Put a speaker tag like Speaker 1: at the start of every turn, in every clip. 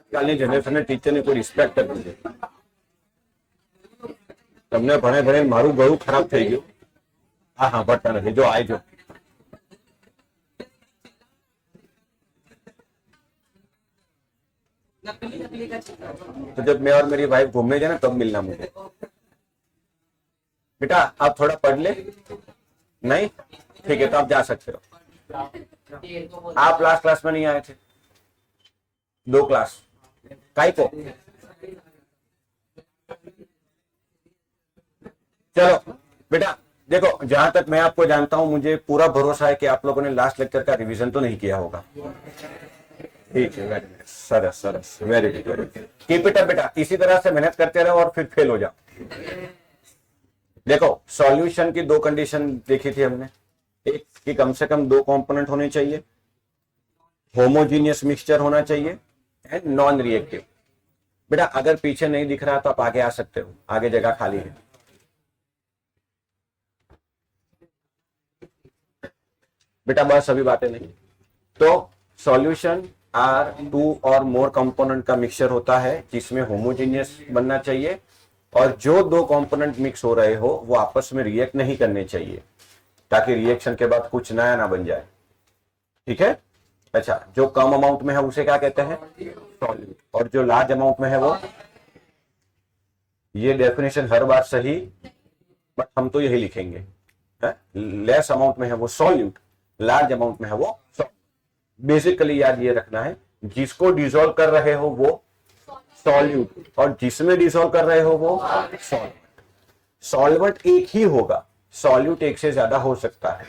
Speaker 1: આજકાલની જનરેશનને ટીચરની કોઈ રિસ્પેક્ટ જ નથી. તમને ભણે ભણે મારું ગળું ખરાબ થઈ ગયું. હા હા ભણતા નથી. જો આજો तो जब मैं और मेरी वाइफ घूमने जाए ना तब मिलना मुझे. बेटा आप थोड़ा पढ़ ले. नहीं ठीक है तो आप जा सकते हो. आप लास्ट क्लास में नहीं आए थे. 2 क्लास काई को. चलो बेटा देखो जहां तक मैं आपको जानता हूं मुझे पूरा भरोसा है कि आप लोगों ने लास्ट लेक्चर का रिवीजन तो नहीं किया होगा. ठीक है very nice. Saras Saras very good very good. Keep it up बेटा. इसी तरह से मेहनत करते रहो और फिर फेल हो जाओ. देखो सॉल्यूशन की 2 कंडीशन देखी थी हमने. एक कि कम से कम 2 कंपोनेंट होने चाहिए, होमोजीनियस मिक्सचर होना चाहिए एंड नॉन रिएक्टिव. बेटा अगर पीछे नहीं दिख रहा तो आप आगे आ सकते हो, आगे जगह खाली है. बेटा बस अभी बातें नहीं. तो सॉल्यूशन आर 2 और मोर कंपोनेंट का मिक्सचर होता है जिसमें होमोजीनियस बनना चाहिए और जो 2 कंपोनेंट मिक्स हो रहे हो वो आपस में रिएक्ट नहीं करने चाहिए ताकि रिएक्शन के बाद कुछ नया ना बन जाए. ठीक है. अच्छा जो कम अमाउंट में है उसे क्या कहते हैं सॉल्यूट और जो लार्ज अमाउंट में है वो. ये डेफिनेशन हर बार सही बट हम तो यही लिखेंगे. लेस अमाउंट में है वो सॉल्यूट, लार्ज अमाउंट में है वो सॉल्यूट. बेसिकली याद ये रखना है जिसको डिसॉल्व कर रहे हो वो सॉल्यूट और जिसमें डिसॉल्व कर रहे हो वो सॉल्वेंट. सॉल्वेंट एक ही होगा, सॉल्यूट एक से ज्यादा हो सकता है.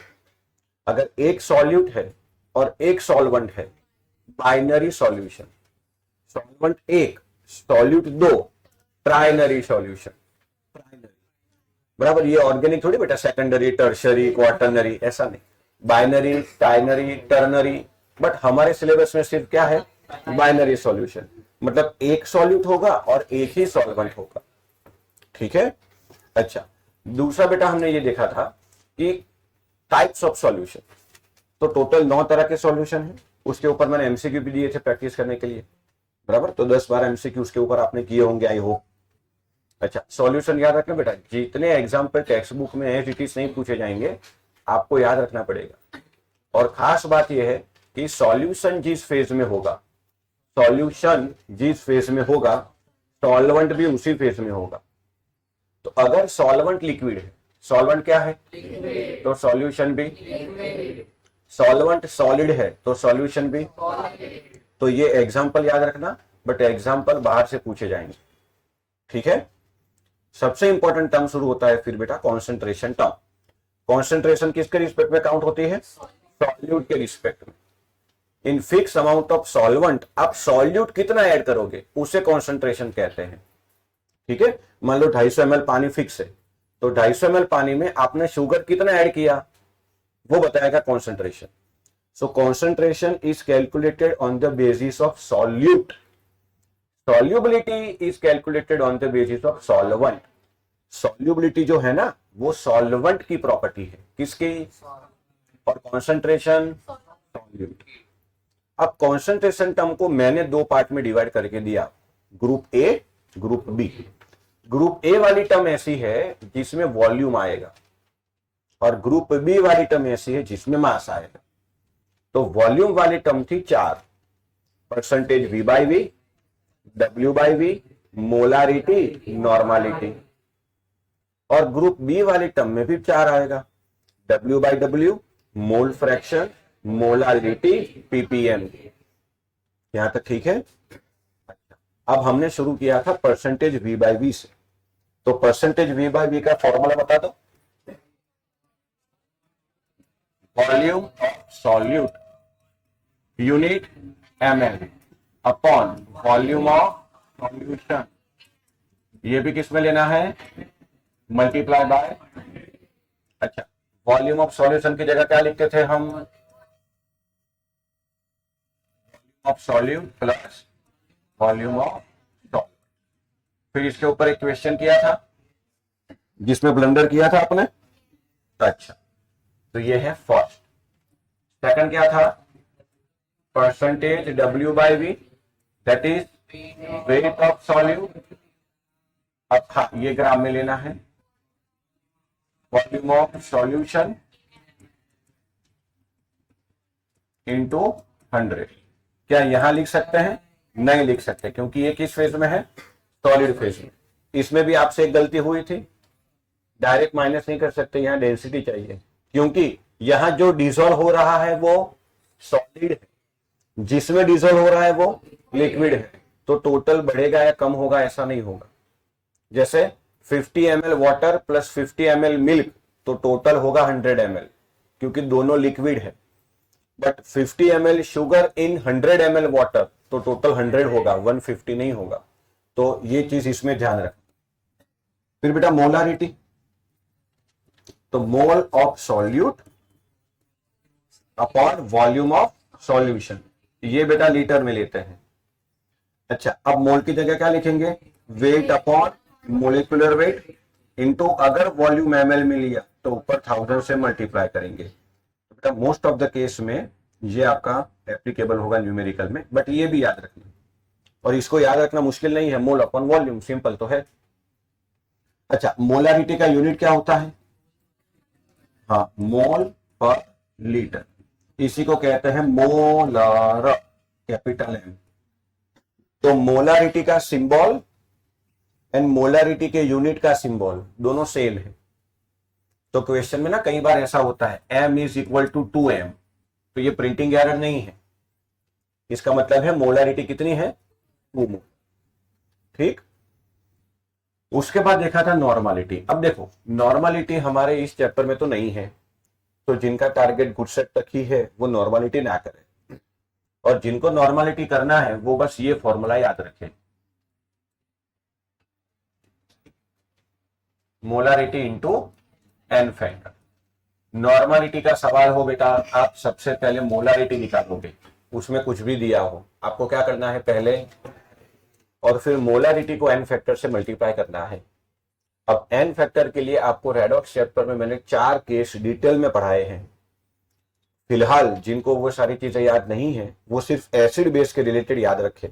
Speaker 1: अगर एक सॉल्यूट है और एक सॉल्वेंट है binary solution. Solvent 1 solute 2 trinary solution. बराबर. ये ऑर्गेनिक थोड़ी बेटा सेकेंडरी टर्शरी क्वार्टरनरी ऐसा नहीं. बाइनरी टाइनरी टर्नरी. बट हमारे सिलेबस में सिर्फ क्या है बाइनरी सॉल्यूशन. मतलब एक सॉल्यूट होगा और एक ही सॉल्वेंट होगा. ठीक है. अच्छा दूसरा बेटा हमने ये देखा था कि टाइप्स ऑफ सॉल्यूशन. तो टोटल 9 तरह के सॉल्यूशन है. उसके ऊपर मैंने एमसीक्यू भी दिए थे प्रैक्टिस करने के लिए. बराबर. तो 10-12 एमसीक्यू उसके ऊपर आपने किए होंगे आई होप. अच्छा सॉल्यूशन याद रखना बेटा. जितने एग्जाम्पल टेक्स्ट बुक में एज इट इज नहीं पूछे जाएंगे आपको याद रखना पड़ेगा. और खास बात यह है कि सॉल्यूशन जिस फेज में होगा, सॉल्यूशन जिस फेज में होगा सॉल्वेंट भी उसी फेज में होगा. तो अगर सॉल्वेंट लिक्विड है, सॉल्वेंट क्या है तो सॉल्यूशन भी. सॉल्वेंट सॉलिड है तो सॉल्यूशन भी. तो ये एग्जांपल याद रखना बट एग्जांपल बाहर से पूछे जाएंगे. ठीक है. सबसे इंपॉर्टेंट टर्म शुरू होता है फिर बेटा कॉन्सेंट्रेशन टर्म. कॉन्सेंट्रेशन किसके रिस्पेक्ट में काउंट होती है सॉल्यूट के रिस्पेक्ट में. In fix amount of solvent आप सॉल्यूट कितना ऐड करोगे उसे कॉन्सेंट्रेशन कहते हैं. ठीक है. मान लो 250 ml पानी फिक्स है तो 250 ml पानी में आपने शुगर कितना ऐड किया वो बताएगा concentration. So concentration is calculated on the basis of solute. Solubility is calculated on the basis of solvent. Solubility जो है ना वो सॉल्वेंट की प्रॉपर्टी है. किसकी. और कॉन्सेंट्रेशन सॉल्यूट. अब कॉन्सेंट्रेशन टर्म को मैंने 2 पार्ट में डिवाइड करके दिया. Group A group B. Group A वाली टर्म ऐसी है जिसमें वॉल्यूम आएगा और ग्रुप बी वाली टर्म ऐसी है जिसमें मास आएगा. तो वॉल्यूम वाली टर्म थी 4 percentage V by V, W by we, molarity, normality. और ग्रुप बी वाली टर्म में भी 4 आएगा W by W, mole fraction, molarity, PPM. यहां तक ठीक है. अब हमने शुरू किया था परसेंटेज वी बाई वी से. तो परसेंटेज वी बाई वी का फॉर्मूला बता दो. Volume of solute unit ml upon volume of solution. ये भी किस में लेना है मल्टीप्लाई बाय. अच्छा वॉल्यूम ऑफ सॉल्यूशन की जगह क्या लिखते थे हम of solute plus volume of solute. फिर इसके ऊपर एक क्वेश्चन किया था जिसमें ब्लंडर किया था आपने. अच्छा तो ये है फर्स्ट. सेकंड क्या था percentage W by V that is wait of solute, अब हाँ ये ग्राम में लेना है, वॉल्यूम ऑफ सॉल्यूशन इंटू 100। क्या यहां लिख सकते हैं? नहीं लिख सकते, क्योंकि ये किस फेज में है? सॉलिड फेज में। इसमें भी आपसे एक गलती हुई थी, डायरेक्ट माइनस नहीं कर सकते, यहां डेंसिटी चाहिए, क्योंकि यहां जो डिसॉल्व हो रहा है वो सॉलिड है, जिसमें डिसॉल्व हो रहा है वो लिक्विड है। तो टोटल बढ़ेगा या कम होगा? ऐसा नहीं होगा। जैसे 50 ml water plus 50 ml milk, तो टोटल होगा 100 ml, क्योंकि दोनों लिक्विड है। But 50 ml sugar in 100 ml water, तो टोटल 100 होगा, 150 नहीं होगा। तो ये चीज इसमें ध्यान रखना। फिर बेटा मोलारिटी, तो मोल of solute upon volume of solution, ये बेटा लीटर में लेते हैं। अच्छा, अब मोल की जगह क्या लिखेंगे? Wait upon molecular weight into, अगर वॉल्यूम ml में लिया तो ऊपर 1000 से मल्टीप्लाई करेंगे। तो बेटा मोस्ट ऑफ द केस में ये आपका एप्लीकेबल होगा न्यूमेरिकल में, बट ये भी याद रखना, और इसको याद रखना मुश्किल नहीं है, मोल अपॉन वॉल्यूम, सिंपल तो है। अच्छा, मोलारिटी का यूनिट क्या होता है? हाँ, मोल पर लीटर, इसी को कहते हैं मोलर, कैपिटल एम। तो मोलारिटी का सिंबल एंड मोलारिटी के यूनिट का सिंबल दोनों सेम है। तो क्वेश्चन में ना कई बार ऐसा होता है m is equal to 2m, तो ये प्रिंटिंग एरर नहीं है, इसका मतलब है मोलारिटी कितनी है? 2 मोल। ठीक। उसके बाद देखा था नॉर्मलिटी। अब देखो नॉर्मलिटी हमारे इस चैप्टर में तो नहीं है, तो जिनका टारगेट गुड सेट तक ही है वो नॉर्मलिटी ना करे, और जिनको नॉर्मलिटी करना है वो बस ये फॉर्मूला याद रखें, molarity into n factor. Normality का सवाल हो बेटा, आप सबसे पहले मोलारिटी निकालोगे, उसमें कुछ भी दिया हो, आपको क्या करना है पहले, और फिर मोलारिटी को एन फैक्टर से मल्टीप्लाई करना है। अब एन फैक्टर के लिए आपको रेडॉक्स चैप्टर में मैंने 4 केस डिटेल में पढ़ाए हैं। फिलहाल जिनको वो सारी चीजें याद नहीं है, वो सिर्फ एसिड बेस के रिलेटेड याद रखें।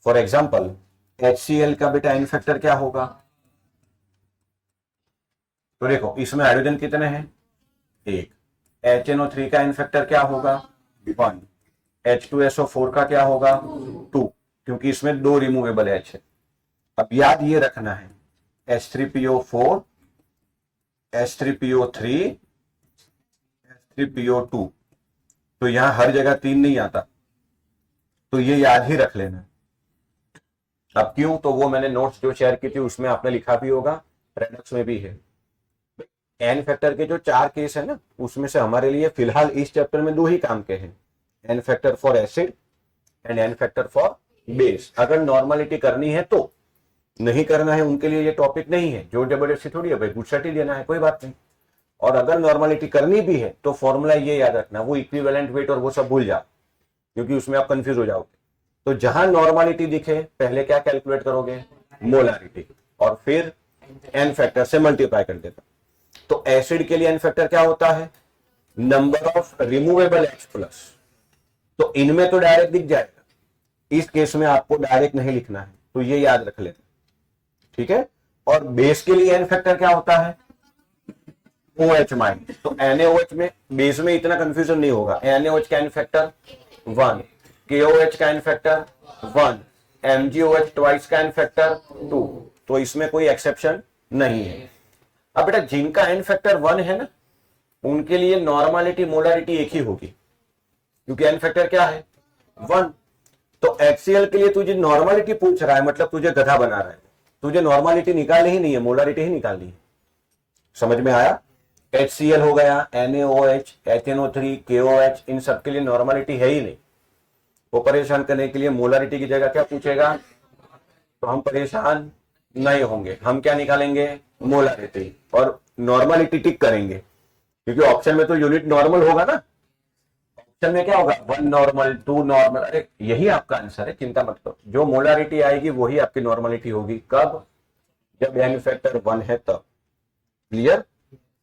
Speaker 1: फॉर एग्जाम्पल HCl का बेटा एन फैक्टर क्या होगा? तो देखो इसमें हाइड्रोजन कितने हैं? 1। HNO3 का एन फैक्टर क्या होगा? 1। H2SO4 का क्या होगा? 2, क्योंकि इसमें 2 रिमूवेबल H है। अब याद ये रखना है H3PO4, H3PO3, H3PO2, तो यहां हर जगह 3 नहीं आता, तो ये याद ही रख लेना। अब क्यों? तो वो मैंने नोट्स जो शेयर की थी उसमें आपने लिखा भी होगा, रेडॉक्स में भी है। एन फैक्टर के जो 4 केस है ना, उसमें से हमारे लिए फिलहाल इस चैप्टर में 2 ही काम के हैं, n factor for acid and n factor for base. अगर नॉर्मलिटी करनी है तो, नहीं करना है उनके लिए ये टॉपिक नहीं है, जोर जबरदस्ती थोड़ी है भाई, गुड सेट ही देना है, कोई बात नहीं। और अगर नॉर्मलिटी करनी भी है तो फॉर्मूला ये याद रखना, वो इक्विवेलेंट वेट और वो सब भूल जाओ, क्योंकि उसमें आप कंफ्यूज हो जाओगे। तो जहां नॉर्मलिटी दिखे पहले क्या कैलकुलेट करोगे? मोलारिटी, और फिर एन फैक्टर से मल्टीप्लाई कर देता। तो एसिड के लिए एन फैक्टर क्या होता है? Number of removable H plus, तो इनमें तो डायरेक्ट दिख जाएगा, इस केस में आपको डायरेक्ट नहीं लिखना है, तो ये याद रख लेते, ठीक है। और बेस के लिए एन फैक्टर क्या होता है? OH minus. तो NaOH में, बेस में इतना कंफ्यूजन नहीं होगा। NaOH का एन फैक्टर 1, KOH का एन फैक्टर 1, MgOH ट्वाइस का एन फैक्टर 2, तो इसमें कोई एक्सेप्शन नहीं है। अब बेटा जिनका एन फैक्टर 1 है ना, उनके लिए नॉर्मलिटी मोलारिटी एक ही होगी, क्योंकि एन फैक्टर क्या है? 1। तो HCl के लिए तुझे नॉर्मलिटी पूछ रहा है, मतलब तुझे गधा बना रहा है, तुझे नॉर्मलिटी निकालनी ही नहीं है, मोलारिटी ही निकालनी है। समझ में आया? HCl हो गया, NaOH, HNO3, KOH, इन सब के लिए नॉर्मलिटी है ही नहीं। वो परेशान करने के लिए मोलारिटी की जगह क्या पूछेगा, तो हम परेशान नहीं होंगे। हम क्या निकालेंगे? मोलारिटी, और नॉर्मलिटी टिक करेंगे, क्योंकि ऑप्शन में तो यूनिट नॉर्मल होगा ना। ऑप्शन में क्या होगा? 1 नॉर्मल, 2 नॉर्मल, अरे यही आपका आंसर है, चिंता मत करो। जो मोलारिटी आएगी वही आपकी नॉर्मलिटी होगी। कब? जब एन फैक्टर 1 है तब। क्लियर?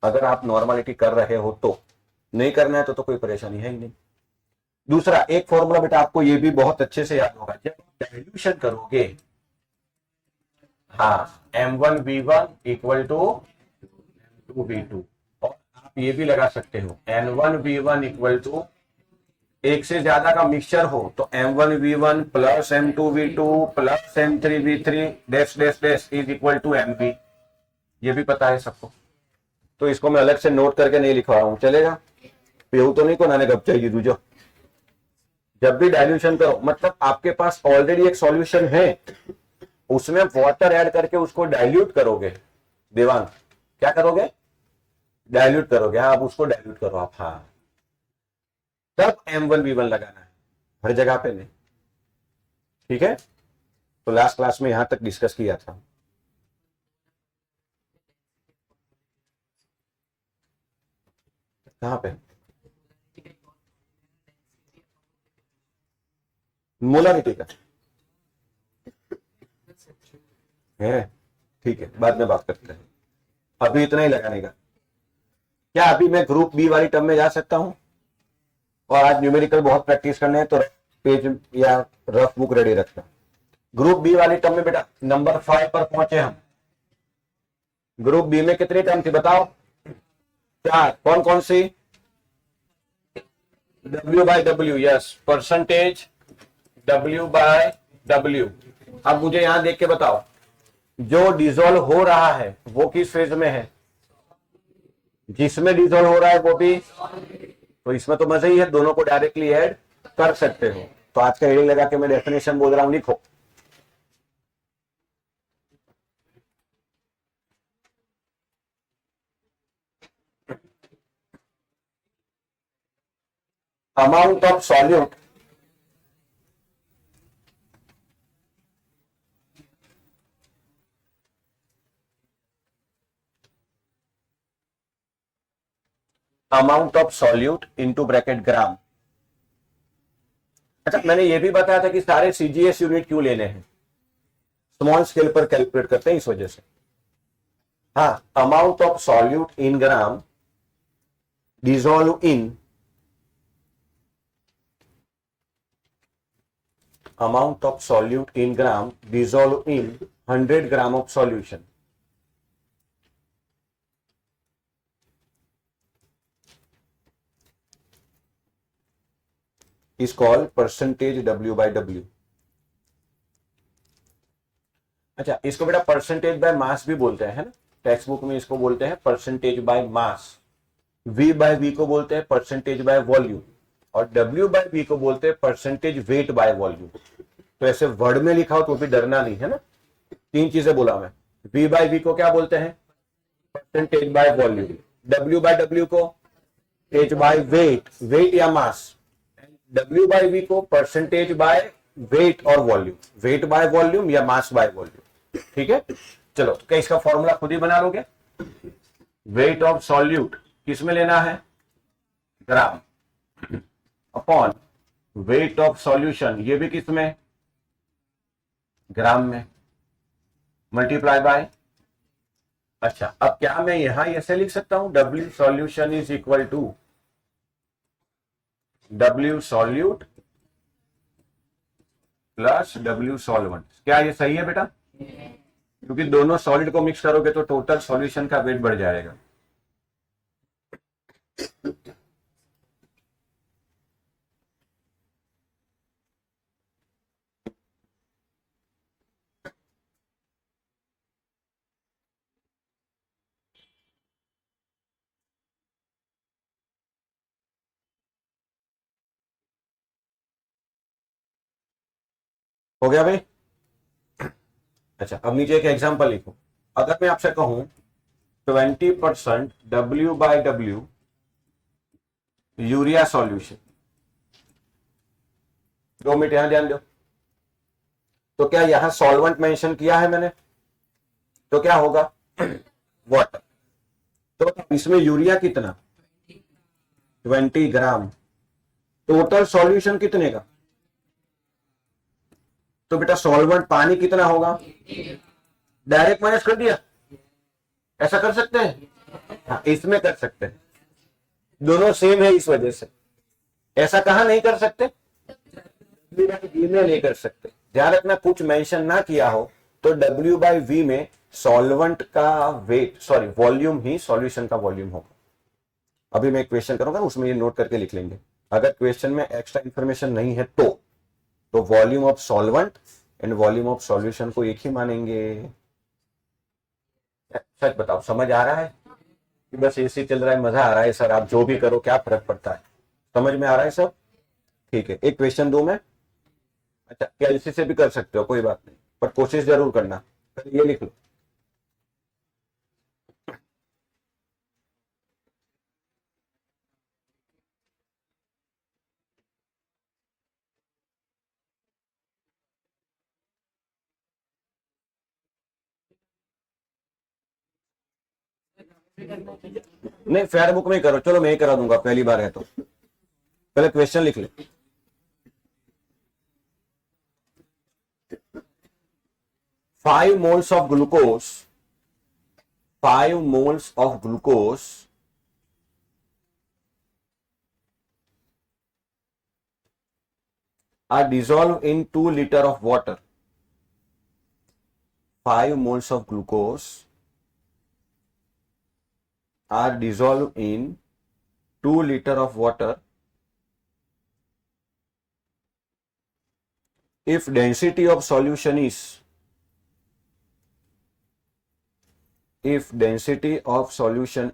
Speaker 1: अगर आप नॉर्मलिटी कर रहे हो तो, नहीं करना है तो कोई परेशानी है ही नहीं। दूसरा एक फॉर्मूला बेटा आपको ये भी बहुत अच्छे से याद होगा, जब डाइल्यूशन करोगे, हाँ, M1V1 इक्वल टू M2V2, और आप ये भी लगा सकते हो N1V1 इक्वल टू, एक से ज्यादा का मिक्सचर हो तो M1V1 plus M2V2 plus M3V3 dash dash dash is equal to MV, ये भी पता है सबको, तो इसको मैं अलग से नोट करके नहीं लिखवा रहा हूं, चलेगा? पेऊ तो नहीं को नाने गप चाहिए दूजो। जब भी डाइल्यूशन करो मतलब आपके पास ऑलरेडी एक सॉल्यूशन है, उसमें वाटर ऐड करके उसको डाइल्यूट करोगे, देवांग क्या करोगे? डाइल्यूट करोगे, हाँ, अब उसको डाइल्यूट करो आप, हाँ, तब M1V1 लगाना है, हर जगह पे नहीं, ठीक है? तो लास्ट क्लास में यहां तक डिस्कस किया था। कहां पे? मोलारिटी का है, ठीक है, बाद में बात करते हैं, अभी इतना ही लगाने का। क्या अभी मैं ग्रुप बी वाली टर्म में जा सकता हूं? और आज न्यूमेरिकल बहुत प्रैक्टिस करने हैं तो पेज या रफ बुक रेडी रखना। ग्रुप बी वाली टर्म में बेटा नंबर 5 पर पहुंचे हम। ग्रुप बी में कितनी टर्म थी बताओ? 4, कौन कौन सी? W/W, yes, percentage W/W। अब मुझे यहां देख के बताओ, जो डिसॉल्व हो रहा है वो किस फेज में है? जिसमें डिसॉल्व हो रहा है वो भी, तो इसमें तो मजा ही है, दोनों को डायरेक्टली ऐड कर सकते हो। तो आज का हेडिंग लगा के मैं डेफिनेशन बोल रहा हूं, लिखो। Amount of solute amount of solute into bracket gram. अच्छा, मैंने ये भी बताया था कि सारे सीजीएस यूनिट क्यों लेने हैं, स्मॉल स्केल पर कैलकुलेट करते हैं इस वजह से। हाँ, amount of solute in gram dissolve in, amount of solute in gram dissolve in 100 gram of solution is called percentage W/W। अच्छा, इसको बेटा परसेंटेज बाय मास भी बोलते हैं, है ना? टेक्स्ट बुक में इसको बोलते हैं परसेंटेज बाय मास। V/V को बोलते हैं परसेंटेज बाय वॉल्यूम, और W/V को बोलते हैं परसेंटेज वेट बाय वॉल्यूम। तो ऐसे वर्ड में लिखा हो तो भी डरना नहीं, है ना? 3 चीजें बोला मैं। V/V को क्या बोलते हैं? Percentage by volume. W/W को एज बाय वेट, वेट या मास। W/V को परसेंटेज बाय वेट और वॉल्यूम, वेट बाय वॉल्यूम या मास बाय वॉल्यूम, ठीक है? चलो, तो क्या इसका फॉर्मूला खुद ही बना लोगे? वेट ऑफ सॉल्यूट किस में लेना है? ग्राम, अपॉन वेट ऑफ सॉल्यूशन, ये भी किस में? ग्राम में, मल्टीप्लाई बाय। अच्छा, अब क्या मैं यहां ऐसे लिख सकता हूं, W solution is equal to W solute plus W solvent. क्या ये सही है बेटा? क्योंकि दोनों सॉलिड को मिक्स करोगे तो टोटल सॉल्यूशन का वेट बढ़ जाएगा। हो गया भाई? अच्छा, अब नीचे एक एग्जांपल लिखो। अगर मैं आपसे कहूं 20% W/W यूरिया सॉल्यूशन, 2 मिनट यहां ध्यान दो। तो क्या यहां सॉल्वेंट मेंशन किया है मैंने? तो क्या होगा? वाटर। तो इसमें यूरिया कितना? 20 ग्राम। टोटल सॉल्यूशन कितने का? तो बेटा सॉल्वेंट पानी कितना होगा? डायरेक्ट माइनस कर दिया, ऐसा कर सकते हैं? हाँ, इसमें कर सकते हैं, दोनों सेम है इस वजह से। ऐसा कहां नहीं कर सकते? में नहीं कर सकते, ध्यान रखना कुछ मेंशन ना किया हो तो W/V में सॉल्वेंट का वेट, सॉरी वॉल्यूम ही सॉल्यूशन का वॉल्यूम होगा। अभी मैं एक क्वेश्चन करूंगा उसमें ये नोट करके लिख लेंगे। अगर क्वेश्चन में एक्स्ट्रा इंफॉर्मेशन नहीं है तो volume of solvent and volume of solution को एक ही मानेंगे। सच बताओ, समझ आ रहा है कि बस एसी चल रहा है, मजा आ रहा है सर, आप जो भी करो क्या फर्क पड़ता है? समझ में आ रहा है सब? ठीक है, एक क्वेश्चन दो मैं। अच्छा, कैलसी से भी कर सकते हो, कोई बात नहीं, पर कोशिश जरूर करना। पहले ये लिख लो। नहीं, फेयर बुक में ही करो, चलो मैं ही करा दूंगा, पहली बार है तो। पहले क्वेश्चन लिख ले। 5 moles of glucose, 5 moles of glucose are dissolved in 2 liters of water. 5 moles of glucose are dissolved in 2 liters of water if density of solution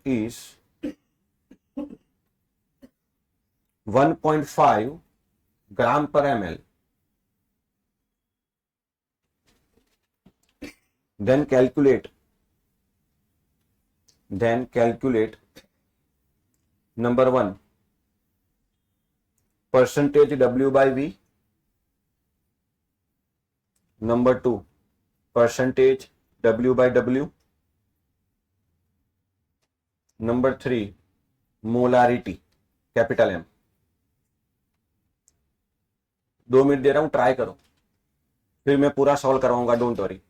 Speaker 1: is 1.5 gram per ml. Then calculate number 1 percentage W/V, number 2 percentage W/W, number 3 molarity capital M। 2 minute दे रहा हूं, try करो, फिर मैं पूरा solve करवाऊंगा, don't worry.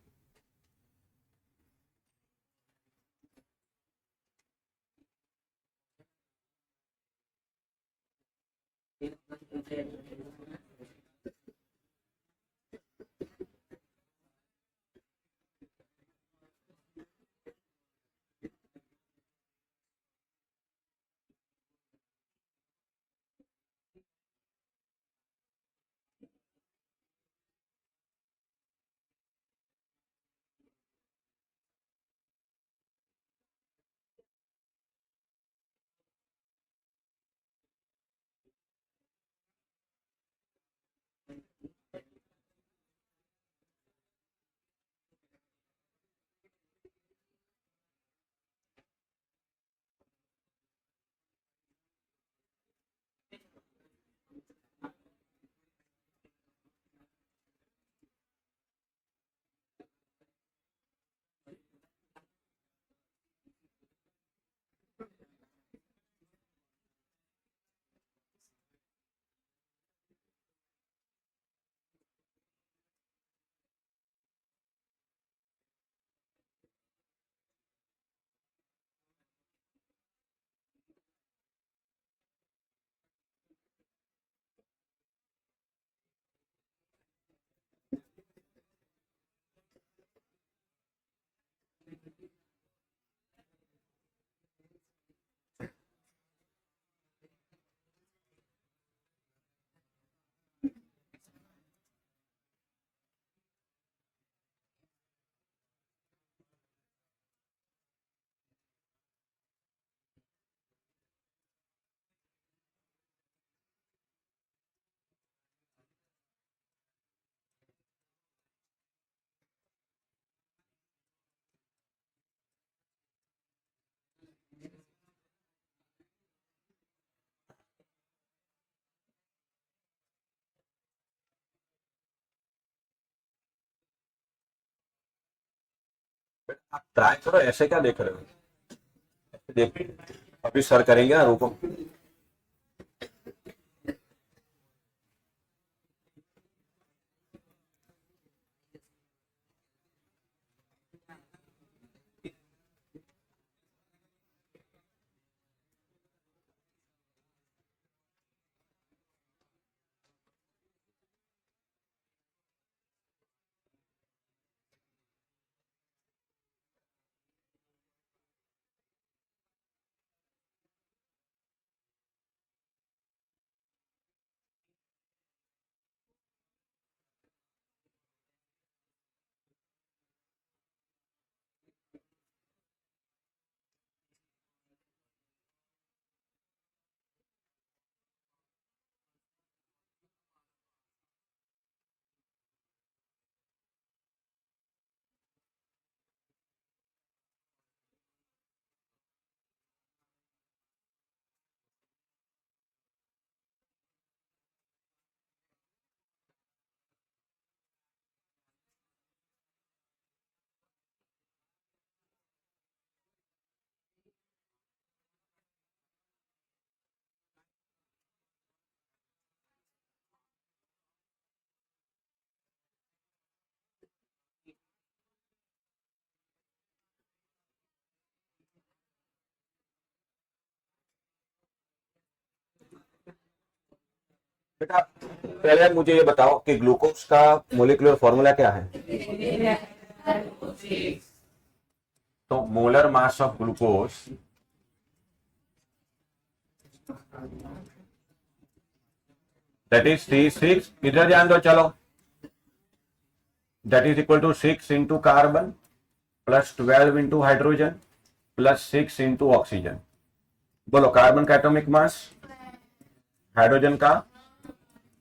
Speaker 1: आप try करो, ऐसे क्या देख रहे हो? देख, अभी सर करेंगे ना, रुको। बेटा पहले मुझे ये बताओ कि ग्लूकोज का मोलिकुलर फॉर्मूला क्या है? तो molar mass of glucose that is C6, इधर ध्यान दो, चलो, that is equal to 6 into carbon plus 12 into hydrogen plus 6 into oxygen. बोलो कार्बन का एटॉमिक मास, हाइड्रोजन का,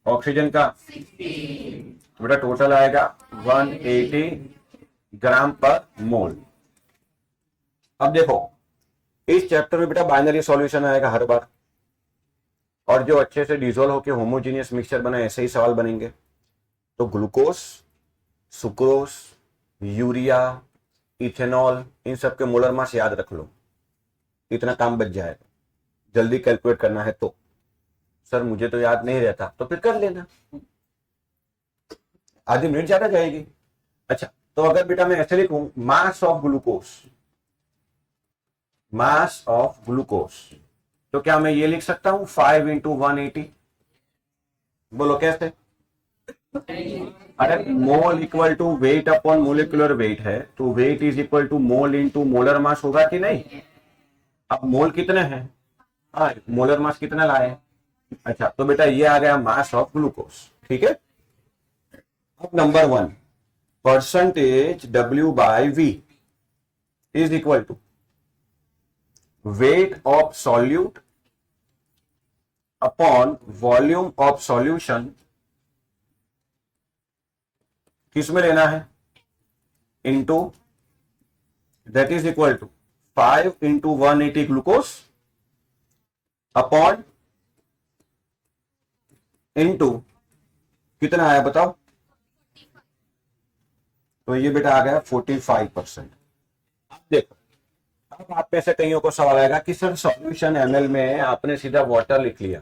Speaker 1: ऑक्सीजन का, तो बेटा टोटल आएगा 180 ग्राम पर मोल। अब देखो इस चैप्टर में बेटा बाइनरी सॉल्यूशन आएगा हर बार, और जो अच्छे से डिजोल्व होकर होमोजीनियस मिक्सचर बने ऐसे ही सवाल बनेंगे। तो ग्लूकोज, सुक्रोज, यूरिया, इथेनॉल, इन सब के मोलर मास याद रख लो, इतना काम बच जाएगा। जल्दी कैलकुलेट करना है तो सर मुझे तो याद नहीं रहता, तो फिर कर लेना, आधी मिनट ज्यादा जाएगी। अच्छा, तो अगर बेटा मैं ऐसे लिखूं मास of glucose, mass of glucose, तो क्या मैं ये लिख सकता हूं 5 इंटू 180? बोलो कैसे? अरे mole equal to weight upon molecular weight है, तो weight is equal to mole into molar mass होगा कि नहीं? अब मोल कितने हैं, हाँ मोलर मास कितना लाए? अच्छा, तो बेटा ये आ गया मास ऑफ ग्लूकोज। ठीक है, अब number 1, percentage W by V is equal to weight of solute upon volume of solution. किसमें लेना है? Into, that is equal to 5 into 180 glucose upon into कितना आया बताओ? तो ये बेटा आ गया 45%। देखो अब आप में से कईयों को सवाल आएगा कि सर सॉल्यूशन ml में आपने सीधा वाटर लिख लिया,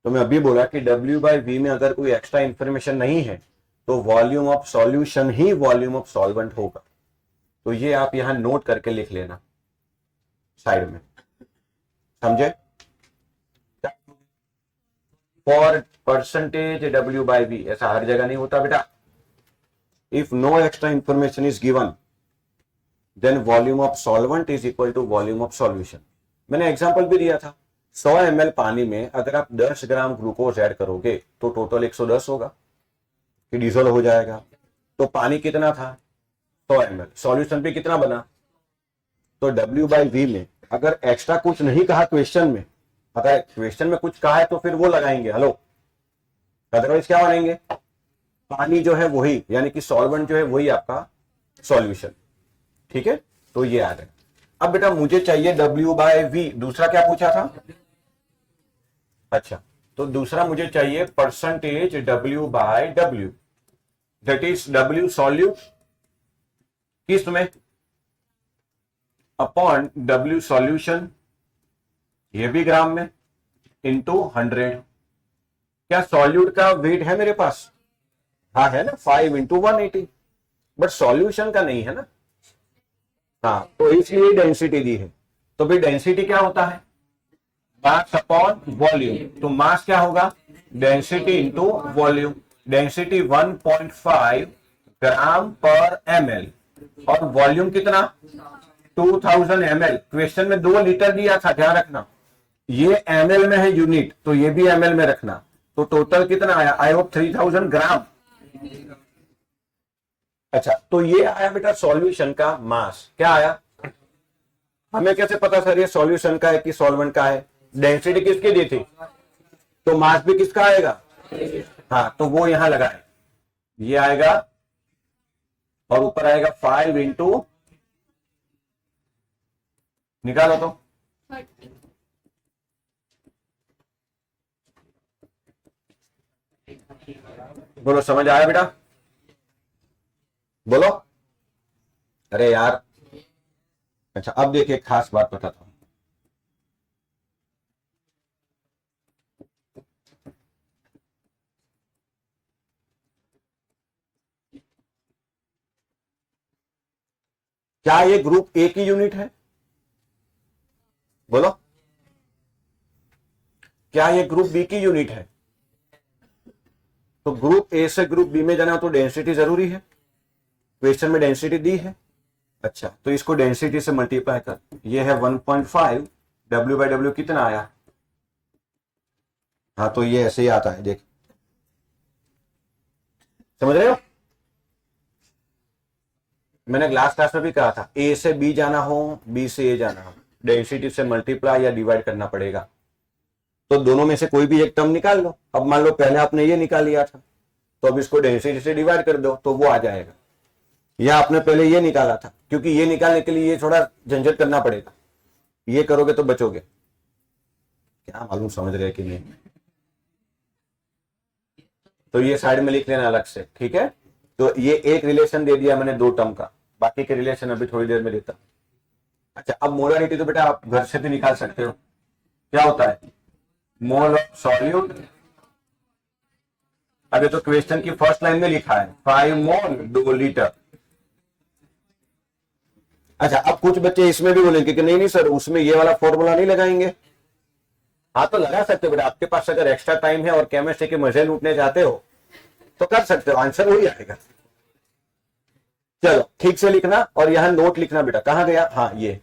Speaker 1: तो मैं अभी बोला कि W बाय V में अगर कोई एक्स्ट्रा इंफॉर्मेशन नहीं है तो volume of solution he volume of solvent होगा। तो ये आप यहां नोट करके लिख लेना साइड में, समझे? For percentage W by V, ऐसा हर जगह नहीं होता बेटा। If no extra information is given then volume of solvent is equal to volume of solution. मैंने एग्जांपल भी दिया था, 100 ml पानी में अगर आप 10 ग्राम ग्लूकोज ऐड करोगे तो टोटल 110 होगा, कि डिजोल्व हो जाएगा। तो पानी कितना था? 100 ml। सॉल्यूशन भी कितना बना? तो W बाय V में अगर एक्स्ट्रा कुछ नहीं कहा क्वेश्चन में, अगर क्वेश्चन में कुछ कहा है तो फिर वो लगाएंगे, हेलो, अदरवाइज क्या बनेंगे? पानी जो है वही, यानी कि सॉल्वेंट जो है वही आपका सॉल्यूशन। ठीक है, तो ये आ गया। अब बेटा मुझे चाहिए W बाय V, दूसरा क्या पूछा था? अच्छा, तो दूसरा मुझे चाहिए percentage W by W, that is W solute किस में अपॉन W सॉल्यूशन, ये भी ग्राम में, इंटू 100। क्या सॉल्यूट का वेट है मेरे पास? हाँ है ना, 5 इंटू 180, बट सॉल्यूशन का नहीं है ना। हाँ, तो इसलिए डेंसिटी दी है। तो भाई डेंसिटी क्या होता है? मास अपॉन वॉल्यूम। तो मास क्या होगा? Density into volume. डेंसिटी 1.5 ग्राम पर ml, और वॉल्यूम कितना? 2000 ml। क्वेश्चन में 2 लीटर दिया था, ध्यान रखना। ये ml में है यूनिट, तो ये भी ml में रखना। तो टोटल कितना आया? आई होप 3000 ग्राम। अच्छा, तो ये आया बेटा सॉल्यूशन का मास। क्या आया? हमें कैसे पता सर ये सॉल्यूशन का है कि सॉल्वेंट का है? डेंसिटी किसकी दी थी, तो मास भी किसका आएगा? हाँ, तो वो यहां लगाए, ये आएगा, और ऊपर आएगा 5 इंटू, निकालो तो, बोलो समझ आया बेटा? बोलो, अरे यार। अच्छा, अब देखिए एक खास बात बताता हूं। क्या ये ग्रुप ए की यूनिट है? बोलो, क्या ये ग्रुप बी की यूनिट है? तो ग्रुप ए से ग्रुप बी में जाना हो तो डेंसिटी जरूरी है, क्वेश्चन में डेंसिटी दी है। अच्छा, तो इसको डेंसिटी से मल्टीप्लाई कर, ये है 1.5, डब्ल्यू बाई डब्ल्यू कितना आया? हाँ, तो ये ऐसे ही आता है, देख, समझ रहे हो? मैंने लास्ट क्लास में भी कहा था, ए से बी जाना हो, बी से ए जाना हो, डेंसिटी से मल्टीप्लाई या डिवाइड करना पड़ेगा। तो दोनों में से कोई भी एक टर्म निकाल लो। अब मान लो पहले आपने ये निकाल लिया था, तो अब इसको डेंसिटी से डिवाइड कर दो तो वो आ जाएगा। या आपने पहले ये निकाला था, क्योंकि ये निकालने के लिए ये थोड़ा झंझट करना पड़ेगा, ये करोगे तो बचोगे। क्या मालूम समझ रहे कि नहीं? तो ये साइड में लिख लेना अलग से, ठीक है? तो ये एक रिलेशन दे दिया मैंने दो टर्म का, बाकी के रिलेशन अभी थोड़ी देर में देता। अच्छा, अब मोलारिटी तो बेटा आप घर से भी निकाल सकते हो। क्या होता है? मोल ऑफ सॉल्यूट। अभी तो क्वेश्चन की फर्स्ट लाइन में लिखा है 5 मोल 2 लीटर। अच्छा, अब कुछ बच्चे इसमें भी बोलेंगे कि नहीं नहीं सर, उसमें ये वाला फॉर्मूला नहीं लगाएंगे। हाँ, तो लगा सकते हो बेटा, आपके पास अगर एक्स्ट्रा टाइम है और केमिस्ट्री के मजे लूटने जाते हो तो कर सकते हो, आंसर वही आएगा। चलो ठीक से लिखना, और यहां नोट लिखना बेटा। कहां गया? हाँ, ये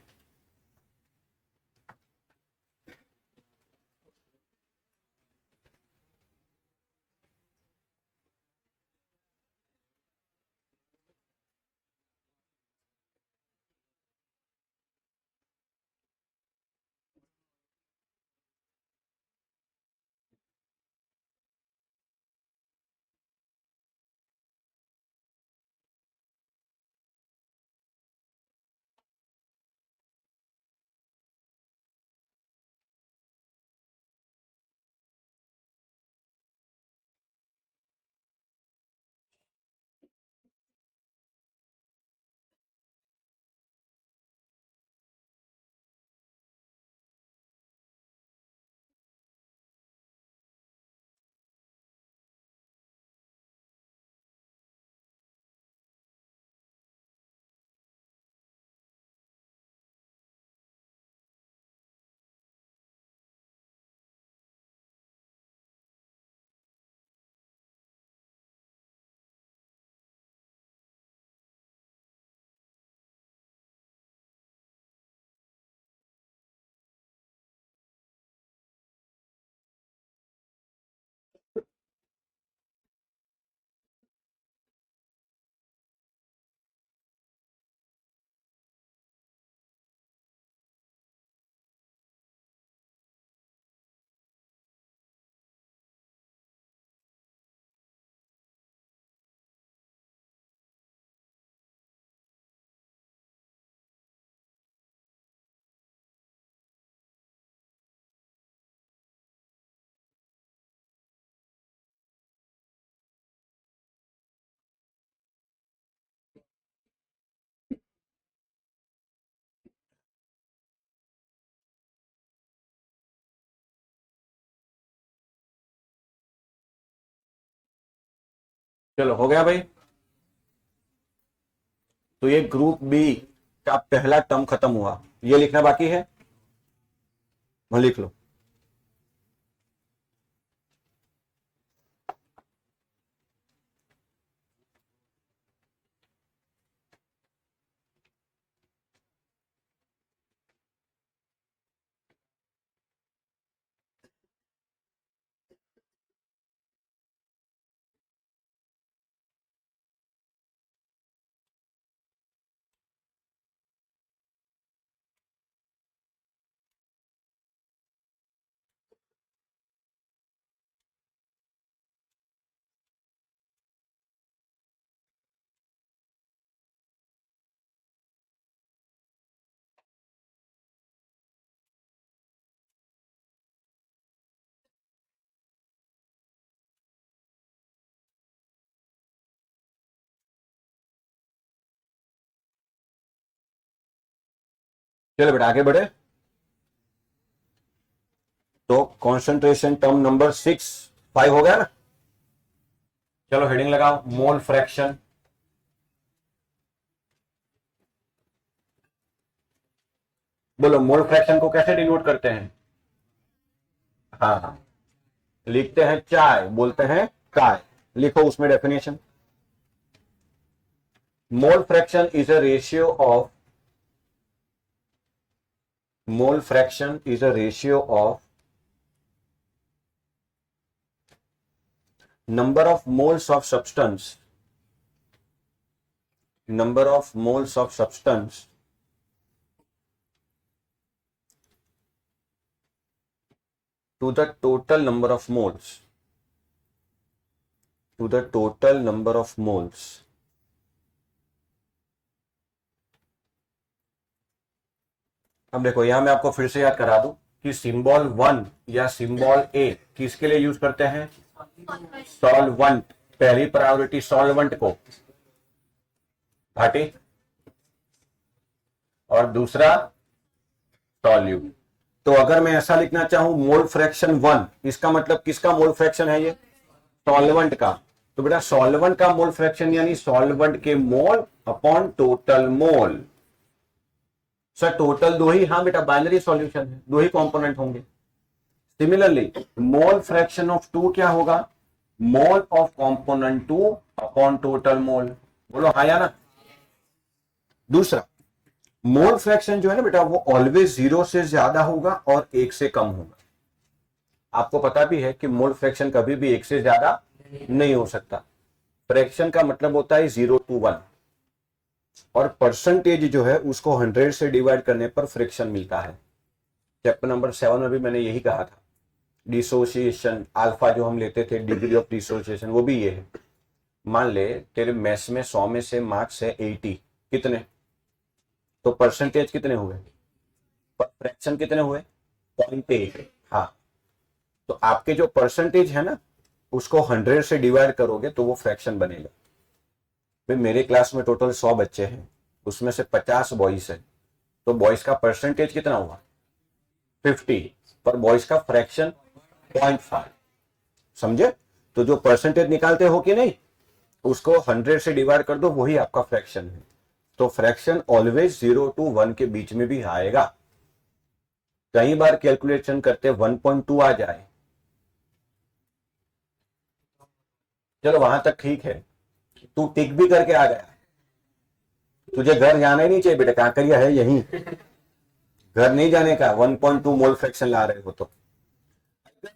Speaker 1: चलो हो गया भाई। तो ये ग्रुप बी का पहला टर्म खत्म हुआ, ये लिखना बाकी है, वह लिख लो। चलो बेटा आगे बढ़े। तो कॉन्सेंट्रेशन टर्म नंबर 5 हो गया ना। चलो हेडिंग लगाओ, मोल फ्रैक्शन। बोलो मोल फ्रैक्शन को कैसे डिनोट करते हैं? हाँ हाँ, लिखते हैं चाय, बोलते हैं काय। लिखो उसमें definition. Mole fraction is a ratio of mole fraction is a ratio of number of moles of substance to the total number of moles अब देखो यहां मैं आपको फिर से याद करा दूं कि सिंबल 1 या सिंबल ए किसके लिए यूज करते हैं? सॉल्वेंट, पहली प्रायोरिटी सॉल्वेंट को, घाटी, और दूसरा सॉल्यूट। तो अगर मैं ऐसा लिखना चाहूं मोल फ्रैक्शन 1, इसका मतलब किसका मोल फ्रैक्शन है? ये सॉल्वेंट का। तो बेटा सॉल्वेंट का मोल फ्रैक्शन यानी सॉल्वेंट के mole upon total mole. Sir total दो ही, हाँ बेटा बाइनरी सॉल्यूशन है, दो ही कंपोनेंट होंगे। सिमिलरली मोल फ्रैक्शन ऑफ 2 क्या होगा? Mole of component 2 upon total mole. बोलो हाँ या ना। दूसरा, मोल फ्रैक्शन जो है ना बेटा वो ऑलवेज 0 से ज्यादा होगा और 1 से कम होगा। आपको पता भी है कि मोल फ्रैक्शन कभी भी 1 से ज्यादा नहीं हो सकता। फ्रैक्शन का मतलब होता है 0 to 1, और परसेंटेज जो है उसको 100 से डिवाइड करने पर फ्रैक्शन मिलता है। चैप्टर नंबर 7 में भी मैंने यही कहा था। डिसोसिएशन अल्फा जो हम लेते थे, डिग्री ऑफ डिसोसिएशन, वो भी ये है। मान ले तेरे मैथ्स में 100 में से मार्क्स है 80, कितने? तो परसेंटेज कितने हुए? फ्रैक्शन कितने हुए? 0.8। हाँ, तो आपके जो परसेंटेज है ना उसको 100 से डिवाइड करोगे तो वो फ्रैक्शन बनेगा। भाई मेरे क्लास में टोटल 100 बच्चे हैं, उसमें से 50 बॉयज है, तो बॉयज का परसेंटेज कितना हुआ? 50, पर बॉयज का फ्रैक्शन 0.5। समझे? तो जो परसेंटेज निकालते हो कि नहीं, उसको 100 से डिवाइड कर दो, वही आपका फ्रैक्शन है। तो फ्रैक्शन ऑलवेज 0 to 1 के बीच में भी आएगा। कई बार कैलकुलेशन करते 1.2 आ जाए, चलो वहां तक ठीक है, तू टिक भी करके आ गया, तुझे घर जाना ही नहीं चाहिए बेटा, कांकरिया है यहीं, घर नहीं जाने का। 1.2 मोल फ्रैक्शन ला रहे हो तो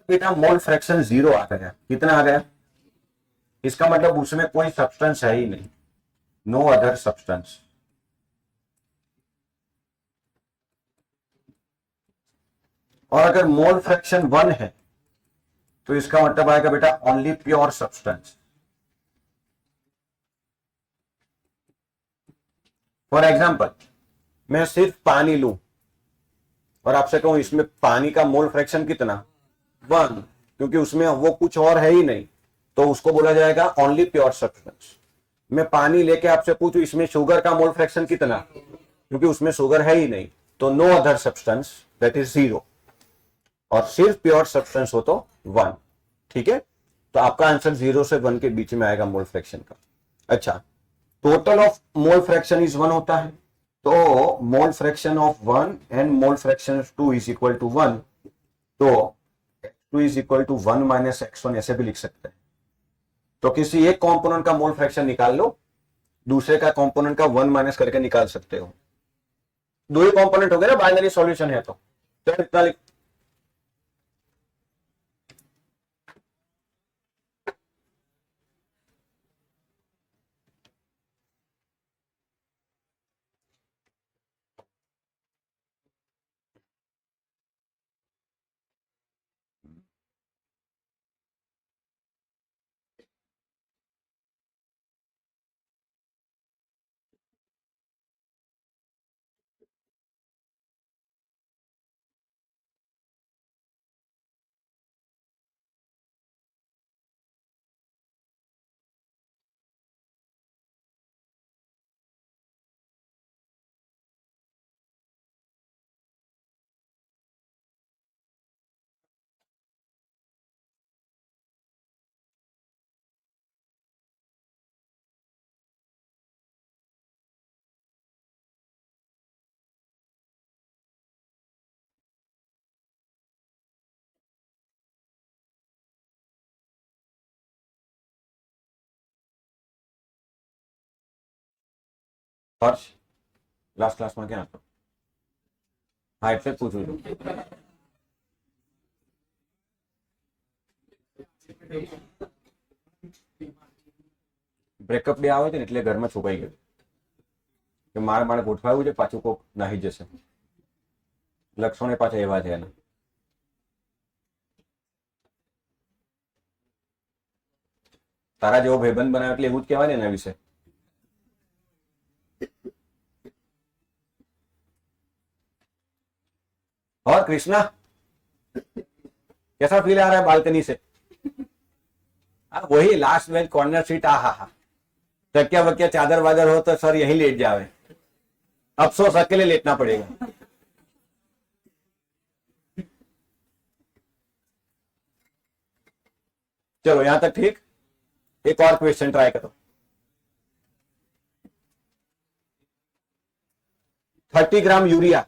Speaker 1: बेटा मोल फ्रैक्शन 0 आ गया, कितना आ गया? इसका मतलब उसमें कोई सब्सटेंस है ही नहीं, नो अदर सब्सटेंस। और अगर मोल फ्रैक्शन 1 है तो इसका मतलब आएगा बेटा only pure substance. For example, मैं सिर्फ पानी लूं और आपसे कहूं इसमें पानी का मोल फ्रैक्शन कितना? 1, क्योंकि उसमें वो कुछ और है ही नहीं, तो उसको बोला जाएगा ओनली प्योर सब्सटेंस। मैं पानी लेके आपसे पूछूं इसमें शुगर का मोल फ्रैक्शन कितना, क्योंकि उसमें शुगर है ही नहीं, तो no other substance, that is 0। और सिर्फ प्योर सब्सटेंस हो तो 1। ठीक है, तो आपका आंसर 0 से 1 के बीच में आएगा मोल फ्रैक्शन का। अच्छा, total of mole fraction is 1 होता है, तो mole fraction of 1 and mole fraction of 2 is equal to 1। तो x2 is equal to 1 minus x1 ऐसे भी लिख सकते हैं। तो किसी एक कंपोनेंट का मोल फ्रैक्शन निकाल लो, दूसरे का कंपोनेंट का 1 माइनस करके निकाल सकते हो। दो ही कंपोनेंट हो गए ना, बाइनरी सॉल्यूशन है तो इतना हर्ष लास्ट क्लास में क्या હતો? હા એટલે જ પૂછું છું. બ્રેકઅપ ડે આવે છે ને એટલે ઘરમાં છુપાઈ ગયું કે મારે ગોઠવાયું છે, પાછું કોક નાહી જશે. લક્ષણો પાછા એવા છે એના. તારા જેવો ભાઈબંધ બનાવે એટલે એવું જ કહેવાય ને એના વિશે. और कृष्णा कैसा फील आ रहा है बालकनी से? वही लास्ट बेंच कॉर्नर सीट, आ हा हा, तकिया वकिया चादर वादर हो तो सर यहीं लेट जावे. अफसोस अकेले लेटना पड़ेगा. चलो यहां तक ठीक. एक और क्वेश्चन ट्राई करो. 30 ग्राम यूरिया.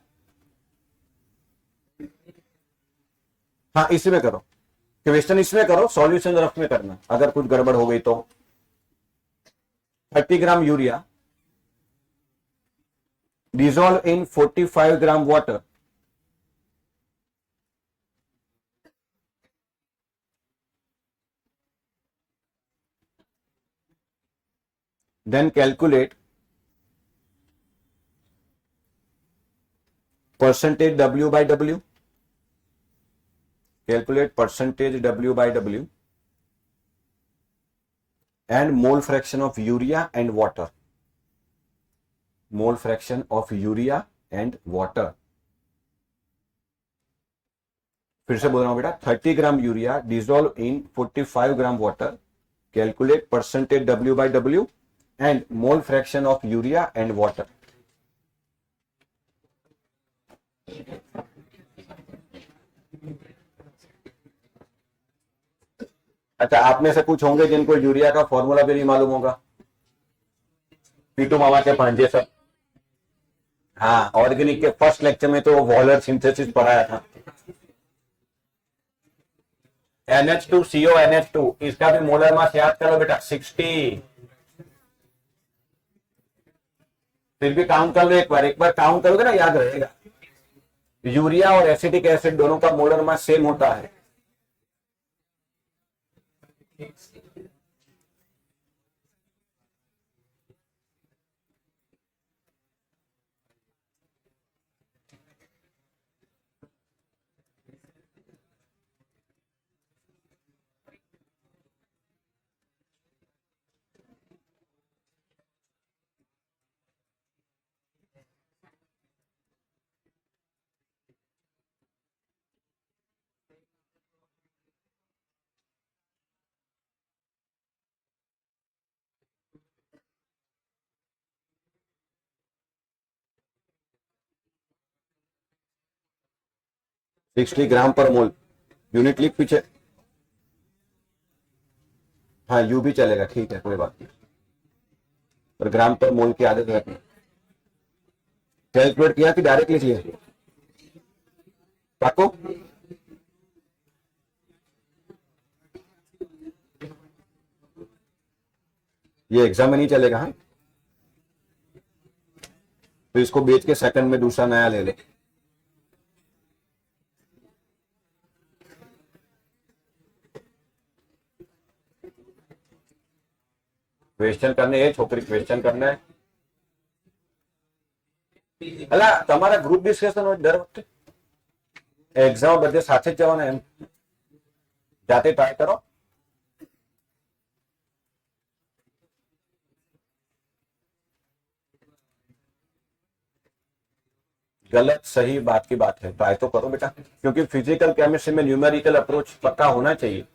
Speaker 1: हाँ इसमें करो क्वेश्चन, इसमें करो, सॉल्यूशन रफ में करना अगर कुछ गड़बड़ हो गई तो. 30 gram urea dissolve in 45 gram water. Then calculate percentage W by W. Calculate percentage W by W and mole fraction of urea and water. Mole fraction of urea and water. फिर से बोल रहा हूं बेटा, 30 gram urea dissolve in 45 gram water. Calculate percentage W by W and mole fraction of urea and water. अच्छा, आप में से कुछ होंगे जिनको यूरिया का फॉर्मूला भी नहीं मालूम होगा. पीटू मामा के भांजे सब. हाँ, ऑर्गेनिक के फर्स्ट लेक्चर में तो वॉलर सिंथेसिस पढ़ाया था. NH2CO NH2, इसका भी मोलर मास याद करो बेटा 60. फिर भी काउंट कर लो एक बार काउंट करोगे ना याद रहेगा. यूरिया और एसिटिक एसिड दोनों का मोलर मास सेम होता है. $60 ग्राम पर मोल. यूनिट लिख पीछे. हाँ यू भी चलेगा, ठीक है कोई बात नहीं, पर ग्राम पर मोल की आदत रखनी. कैलकुलेट किया कि डायरेक्ट लिख लिया? पाको ये एग्जाम में नहीं चलेगा. हाँ तो इसको बेच के सेकंड में दूसरा नया ले ले. क्वेश्चन करने है छोकरी, क्वेश्चन करना है. અલા તમારા ગ્રુપ ડિસ્કશન હોય દર વખતે એક્ઝામ બધે સાથે જ જવાના, એમ જાતે ટ્રાય કરો. गलत सही बात की बात है, ट्राई तो करो बेटा, क्योंकि फिजिकल केमिस्ट्री में न्यूमेरिकल अप्रोच पक्का होना चाहिए.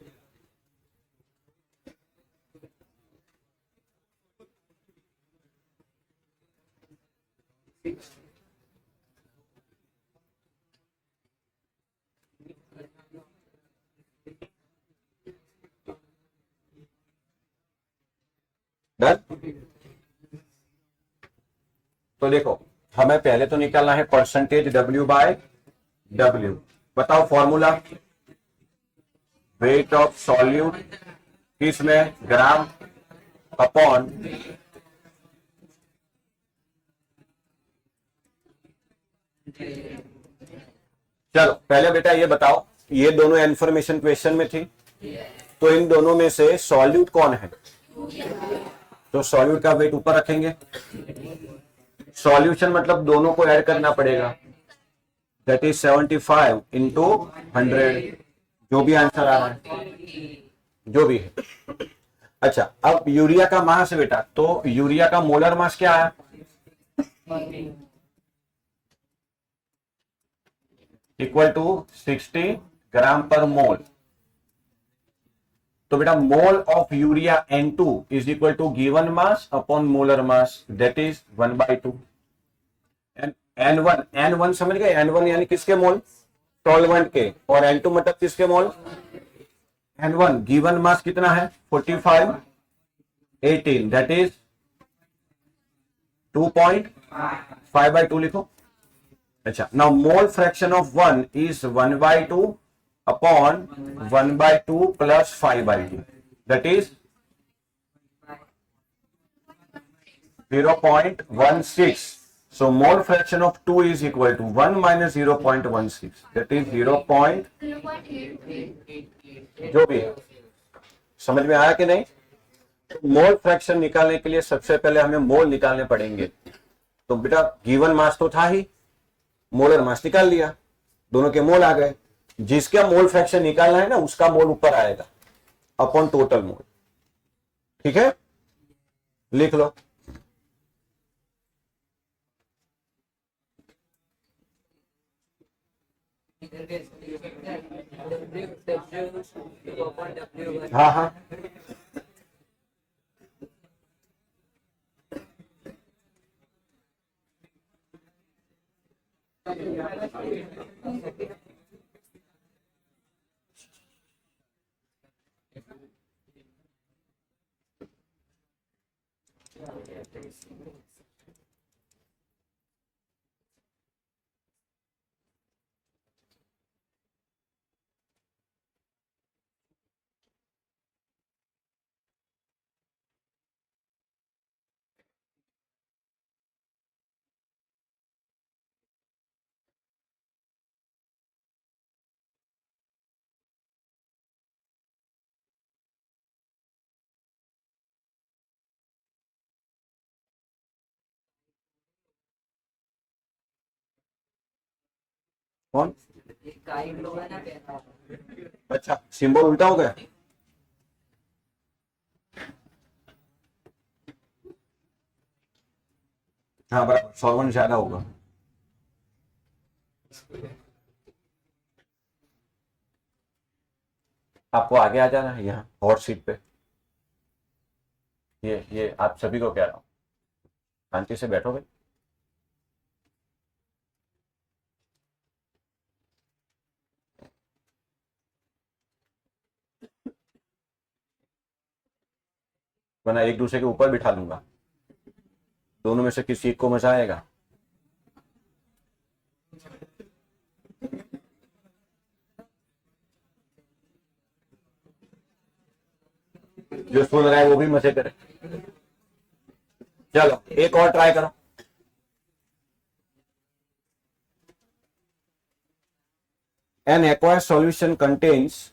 Speaker 1: डन. तो देखो हमें पहले तो निकालना है परसेंटेज W बाय W. बताओ फॉर्मूला. वेट ऑफ सॉल्यूट किसमें? ग्राम अपॉन चलो पहले बेटा ये बताओ, ये दोनों इन्फॉर्मेशन क्वेश्चन में थी, तो इन दोनों में से सॉल्यूट कौन है? तो सॉल्यूट का वेट ऊपर रखेंगे। सॉल्यूशन मतलब दोनों को ऐड करना पड़ेगा, दैट इज 75 इंटू 100, जो भी आंसर आ रहा है, जो भी है। अच्छा, अब यूरिया का मास बेटा, तो यूरिया का मोलर मास क्या है? इक्वल टू 60 ग्राम पर मोल। तो बेटा mole of urea N2 is equal to given mass upon molar mass, that is 1/2। N1 समझ गए? N1 यानी किसके मोल? सॉल्वेंट के। और N2 मतलब किसके मोल? N1 गिवन मास कितना है? 45, 18, दैट इज 2.5/2 लिखो। अच्छा, now mole fraction of 1 is 1/2 upon 1/2 plus 5/2, that is 0.16. So mole fraction of 2 is equal to 1 minus 0.16, that is 0. जो भी है, समझ में आया कि नहीं? मोल फ्रैक्शन निकालने के लिए सबसे पहले हमें मोल निकालने पड़ेंगे। तो बेटा गिवन मास तो था ही, मोलर मास निकाल लिया, दोनों के मोल आ गए। जिसका मोल फ्रैक्शन निकालना है ना, उसका मोल ऊपर आएगा अपॉन टोटल मोल। ठीक है, लिख लो। हाँ हाँ, कौन? अच्छा, सिंबल उल्टा हो गया। हाँ बराबर, सॉल्वेंट ज्यादा होगा। आपको आगे आ जाना है यहाँ हॉट सीट पे। ये आप सभी को कह रहा हूँ, शांति से बैठो भाई। वरना एक दूसरे के ऊपर बिठा लूंगा, दोनों में से किसी एक को मजा आएगा। जो सुन रहा है वो भी मजे करे। चलो एक और ट्राई करो। An aqueous solution contains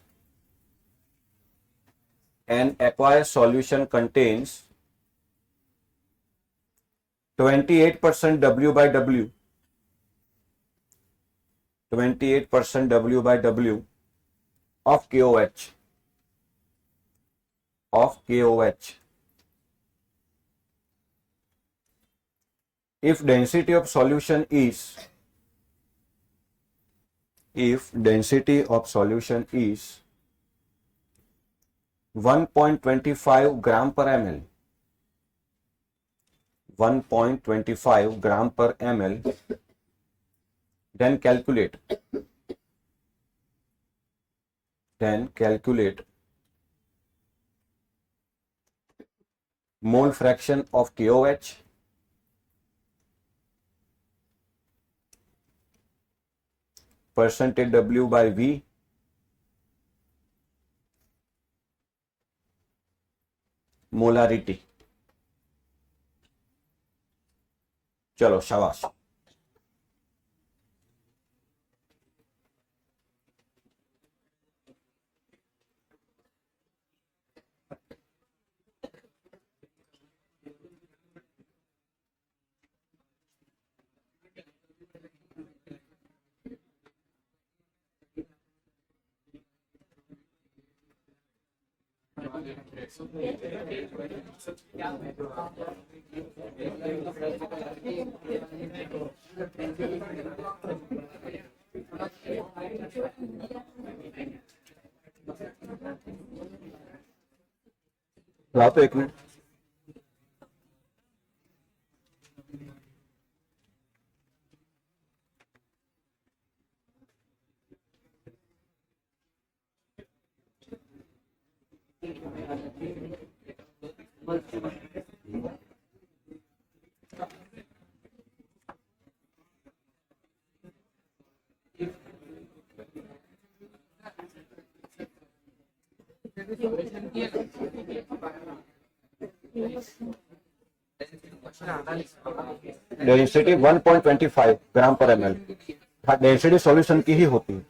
Speaker 1: 28% W by W, 28% W by W of KOH, if density of solution is 1.25 gram per ml, 1.25 gram per ml, then calculate mole fraction of KOH, percentage W by V, molarity. चलो शाबाश। लाओ तो एक minute. Density 1.25 ग्राम पर ml। हाँ, density solution की ही होती है।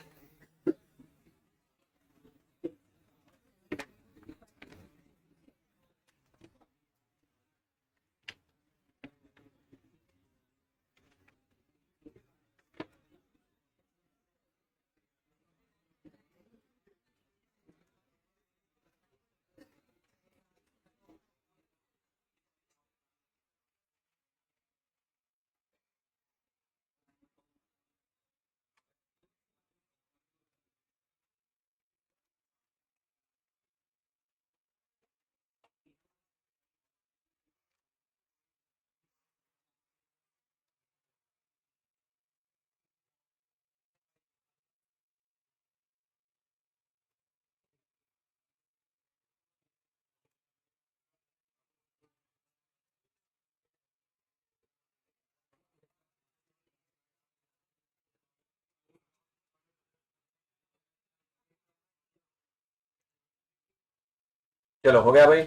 Speaker 1: चलो हो गया भाई।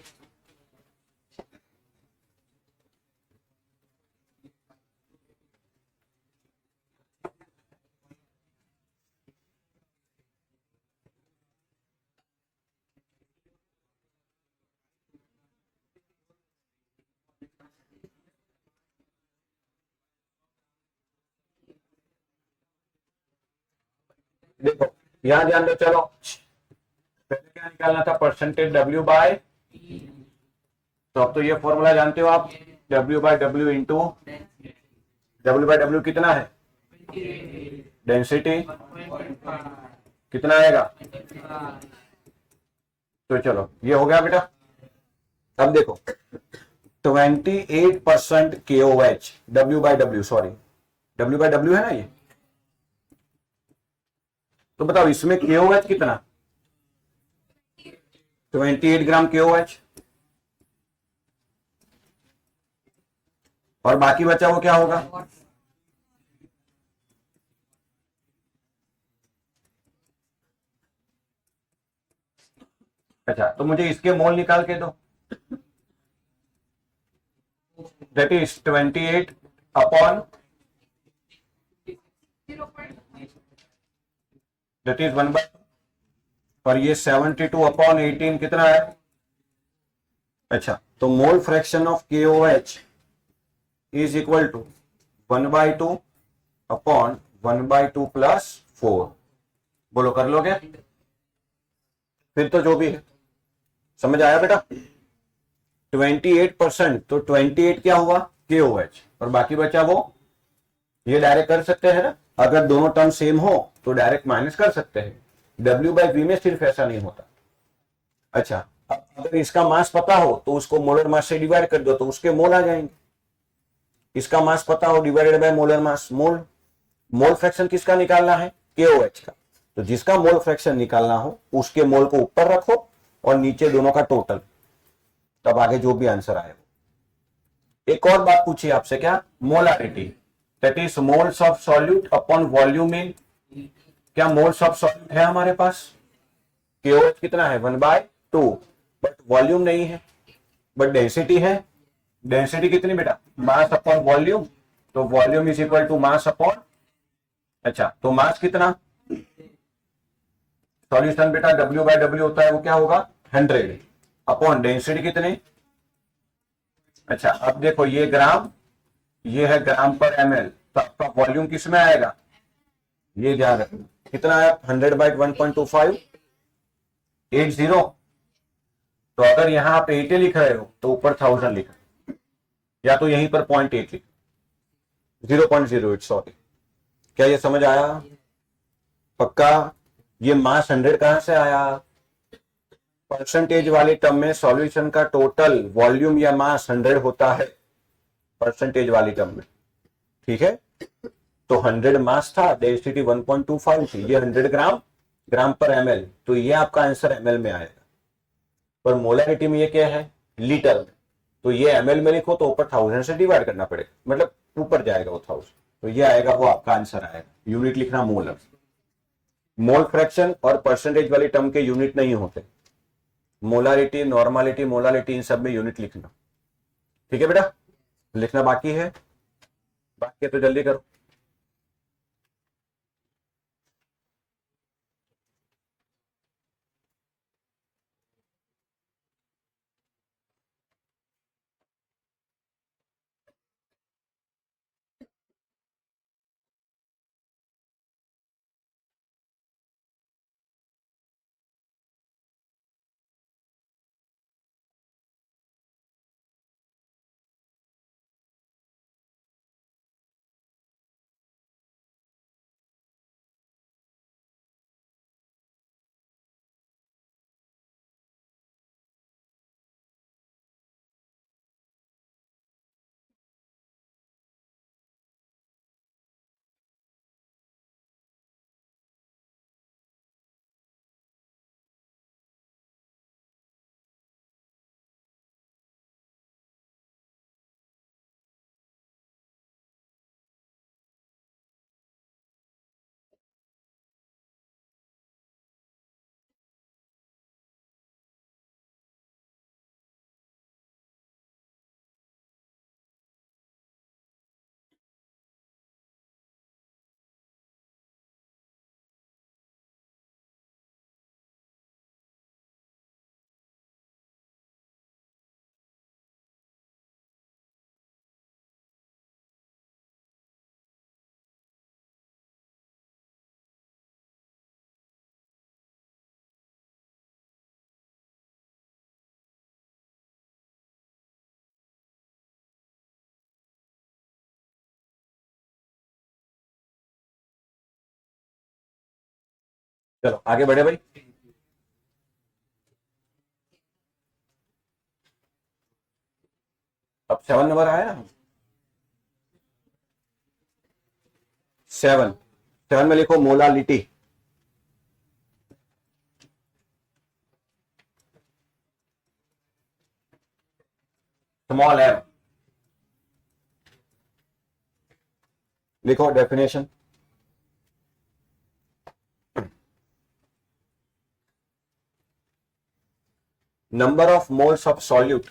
Speaker 1: देखो यहां ध्यान दो। चलो पहले क्या निकालना था? परसेंटेज डब्ल्यू बाय, तो अब तो ये फॉर्मूला जानते हो आप, W by W into, W by W कितना है? डेंसिटी कितना आएगा? तो चलो ये हो गया बेटा। अब देखो 28% KOH, W by W, sorry W by W है ना ये। तो बताओ इसमें KOH कितना? 28 ग्राम KOH। और बाकी बचा वो क्या होगा? अच्छा तो मुझे इसके मोल निकाल के दो। That is 28 upon, that is 1/, और ये 72 अपॉन 18 कितना है? अच्छा तो mole fraction of KOH is equal to 1/2 upon 1/2 plus 4। बोलो कर लोगे? फिर तो जो भी है समझ आया बेटा। 28%, तो 28 क्या हुआ? KOH, और बाकी बचा वो। ये डायरेक्ट कर सकते हैं ना, अगर दोनों टर्म सेम हो तो डायरेक्ट माइनस कर सकते हैं। W बाई वी में सिर्फ ऐसा नहीं होता। अच्छा अगर इसका मास पता हो तो उसको मोलर मास से डिवाइड कर दो तो उसके मोल आ जाएंगे। इसका मास पता हो divided by molar mass, mole. Mole fraction किसका निकालना है? KOH का। तो जिसका मोल फ्रैक्शन निकालना हो उसके मोल को ऊपर रखो और नीचे दोनों का टोटल, तब आगे जो भी आंसर आए। एक और बात पूछिए आपसे, क्या? Molarity, that is moles of solute upon volume इन। क्या मोल्स ऑफ सॉल्यूट है हमारे पास? KOH कितना है? 1/2, बट वॉल्यूम नहीं है, बट डेंसिटी है। डेंसिटी कितनी बेटा? मास अपॉन वॉल्यूम, तो volume is equal to mass upon, अच्छा तो मास कितना? सॉल्यूशन बेटा W बाय W होता है, वो क्या होगा? 100 अपॉन डेंसिटी कितने? अच्छा अब देखो ये ग्राम, ये है ग्राम पर ml, तो आपका वॉल्यूम किस में आएगा? ये ध्यान रखना कितना है? 100/1.25, 80। तो अगर यहां आप 80 लिख रहे हो तो ऊपर 1000 लिख रहे हो, या तो यहीं पर 0.8 लिख, 0.08 सॉरी। क्या ये समझ आया? पक्का? ये मास 100 कहां से आया? परसेंटेज वाले टर्म में सॉल्यूशन का टोटल वॉल्यूम या मास 100 होता है परसेंटेज वाली टर्म में, ठीक है। तो 100 मास था, डेंसिटी 1.25 थी, ये 100 ग्राम, ग्राम पर एमएल, तो ये आपका आंसर एमएल में आएगा। पर मोलरिटी में ये क्या है? लीटर में, तो ये एमएल में लिखो तो ऊपर 1000 से डिवाइड करना पड़ेगा, मतलब ऊपर जाएगा वो 1000, तो ये आएगा, वो आपका आंसर आएगा। यूनिट लिखना मोलर। मोल फ्रैक्शन और परसेंटेज वाली टर्म के यूनिट नहीं होते। मोलारिटी, नॉर्मालिटी, मोलालिटी, इन सब में यूनिट लिखना, ठीक है बेटा। लिखना बाकी है? बाकी है तो जल्दी करो। चलो आगे बढ़े भाई। अब 7 नंबर आया ना। 7, 7 में लिखो मोलालिटी। Small M. लिखो definition. Number of moles of solute,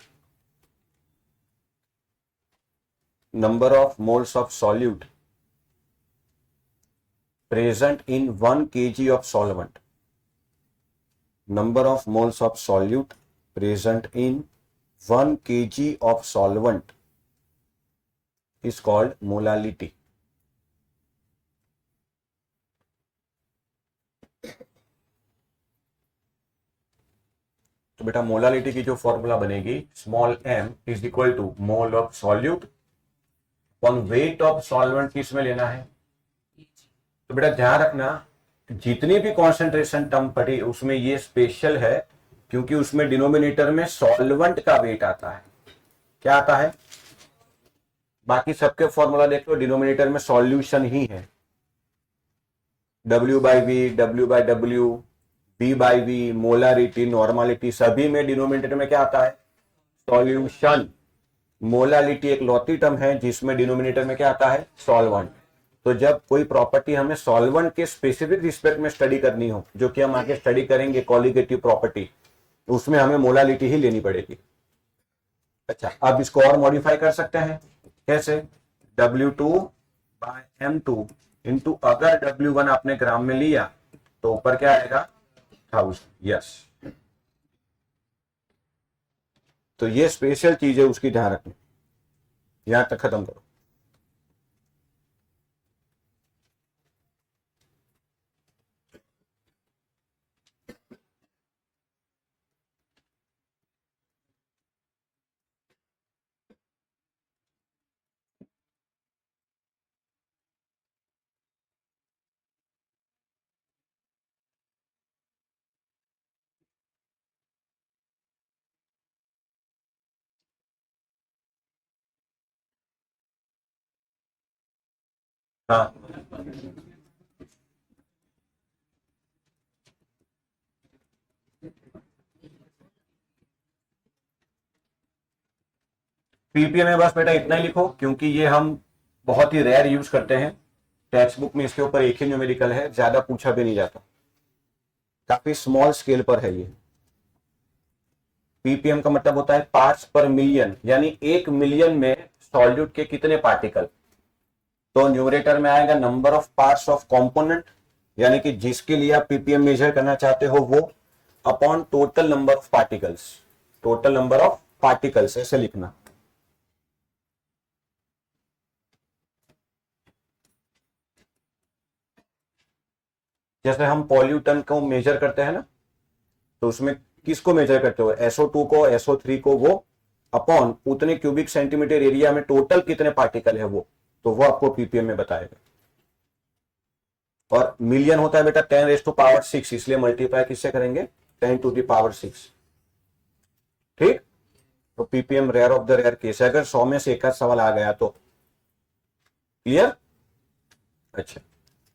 Speaker 1: number of moles of solute present in 1 kg of solvent, number of moles of solute present in 1 kg of solvent is called molality. तो बेटा molality की जो formula बनेगी, small m is equal to mole of solute on weight of solvent, किस में लेना है? तो बेटा ध्यान रखना, जितनी भी कॉन्सेंट्रेशन टर्म पड़ी उसमें ये स्पेशल है, क्योंकि उसमें डिनोमिनेटर में सॉल्वेंट का वेट आता है। क्या आता है? बाकी सबके फॉर्मूला देख लो, डिनोमिनेटर में सॉल्यूशन ही है। W by v, W by डब्ल्यू, B by we, molarity, normality, सभी में डिनोमिनेटर में क्या आता है? सॉल्यूशन। मोलालिटी एक लौती टर्म है जिसमें डिनोमिनेटर में क्या आता है? सॉल्वेंट। तो जब कोई प्रॉपर्टी हमें सॉल्वेंट के स्पेसिफिक रिस्पेक्ट में स्टडी करनी हो, जो कि हम आगे स्टडी करेंगे कॉलिगेटिव प्रॉपर्टी, उसमें हमें मोलालिटी ही लेनी पड़ेगी। अच्छा, अब इसको और मॉडिफाई कर सकते हैं। कैसे? W2 बाय M2 इंटू, अगर W1 आपने ग्राम में लिया तो ऊपर क्या आएगा? 1000। यस, तो ये स्पेशल चीज है, उसकी ध्यान रखनी। यहां तक खत्म करो। हाँ, पीपीएम में बस बेटा इतना ही लिखो, क्योंकि ये हम बहुत ही रेयर यूज करते हैं। टेक्स्ट बुक में इसके ऊपर एक ही न्यूमेरिकल है, ज्यादा पूछा भी नहीं जाता, काफी स्मॉल स्केल पर है ये। पीपीएम का मतलब होता है पार्ट्स पर मिलियन, यानी 1 मिलियन में सॉल्यूट के कितने पार्टिकल। तो न्यूमरेटर में आएगा number of parts of component, यानी कि जिसके लिए आप पीपीएम मेजर करना चाहते हो वो, upon total number of particles. Total number of particles ऐसे लिखना। जैसे हम पॉल्यूटन को मेजर करते हैं ना, तो उसमें किसको मेजर करते हो, SO2 को, SO3 को, वो अपॉन उतने क्यूबिक सेंटीमीटर एरिया में टोटल कितने पार्टिकल है वो, तो वो आपको पीपीएम में बताएगा। और मिलियन होता है बेटा 10⁻�6, इसलिए मल्टीप्लाई किससे करेंगे, 10⁻�6। ठीक। तो ppm rare of the rare case है, अगर 100 में से एक सवाल आ गया तो। क्लियर। अच्छा,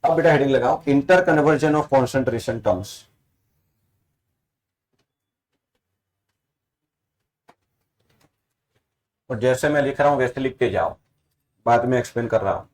Speaker 1: अब बेटा हेडिंग लगाओ, inter conversion of concentration terms. और जैसे मैं लिख रहा हूं वैसे लिखते जाओ, बाद में एक्सप्लेन कर रहा हूं।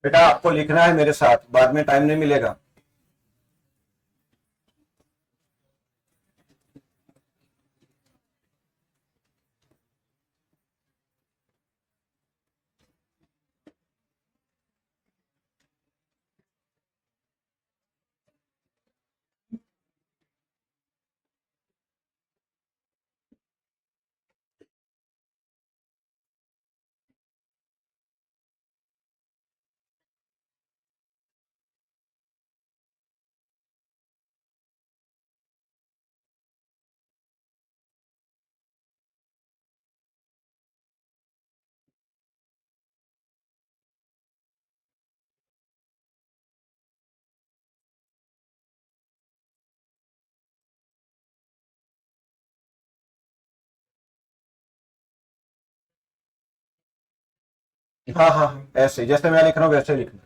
Speaker 1: बेटा आपको लिखना है मेरे साथ, बाद में टाइम नहीं मिलेगा। हाँ हाँ, ऐसे जैसे मैं लिख रहा हूं वैसे लिखना।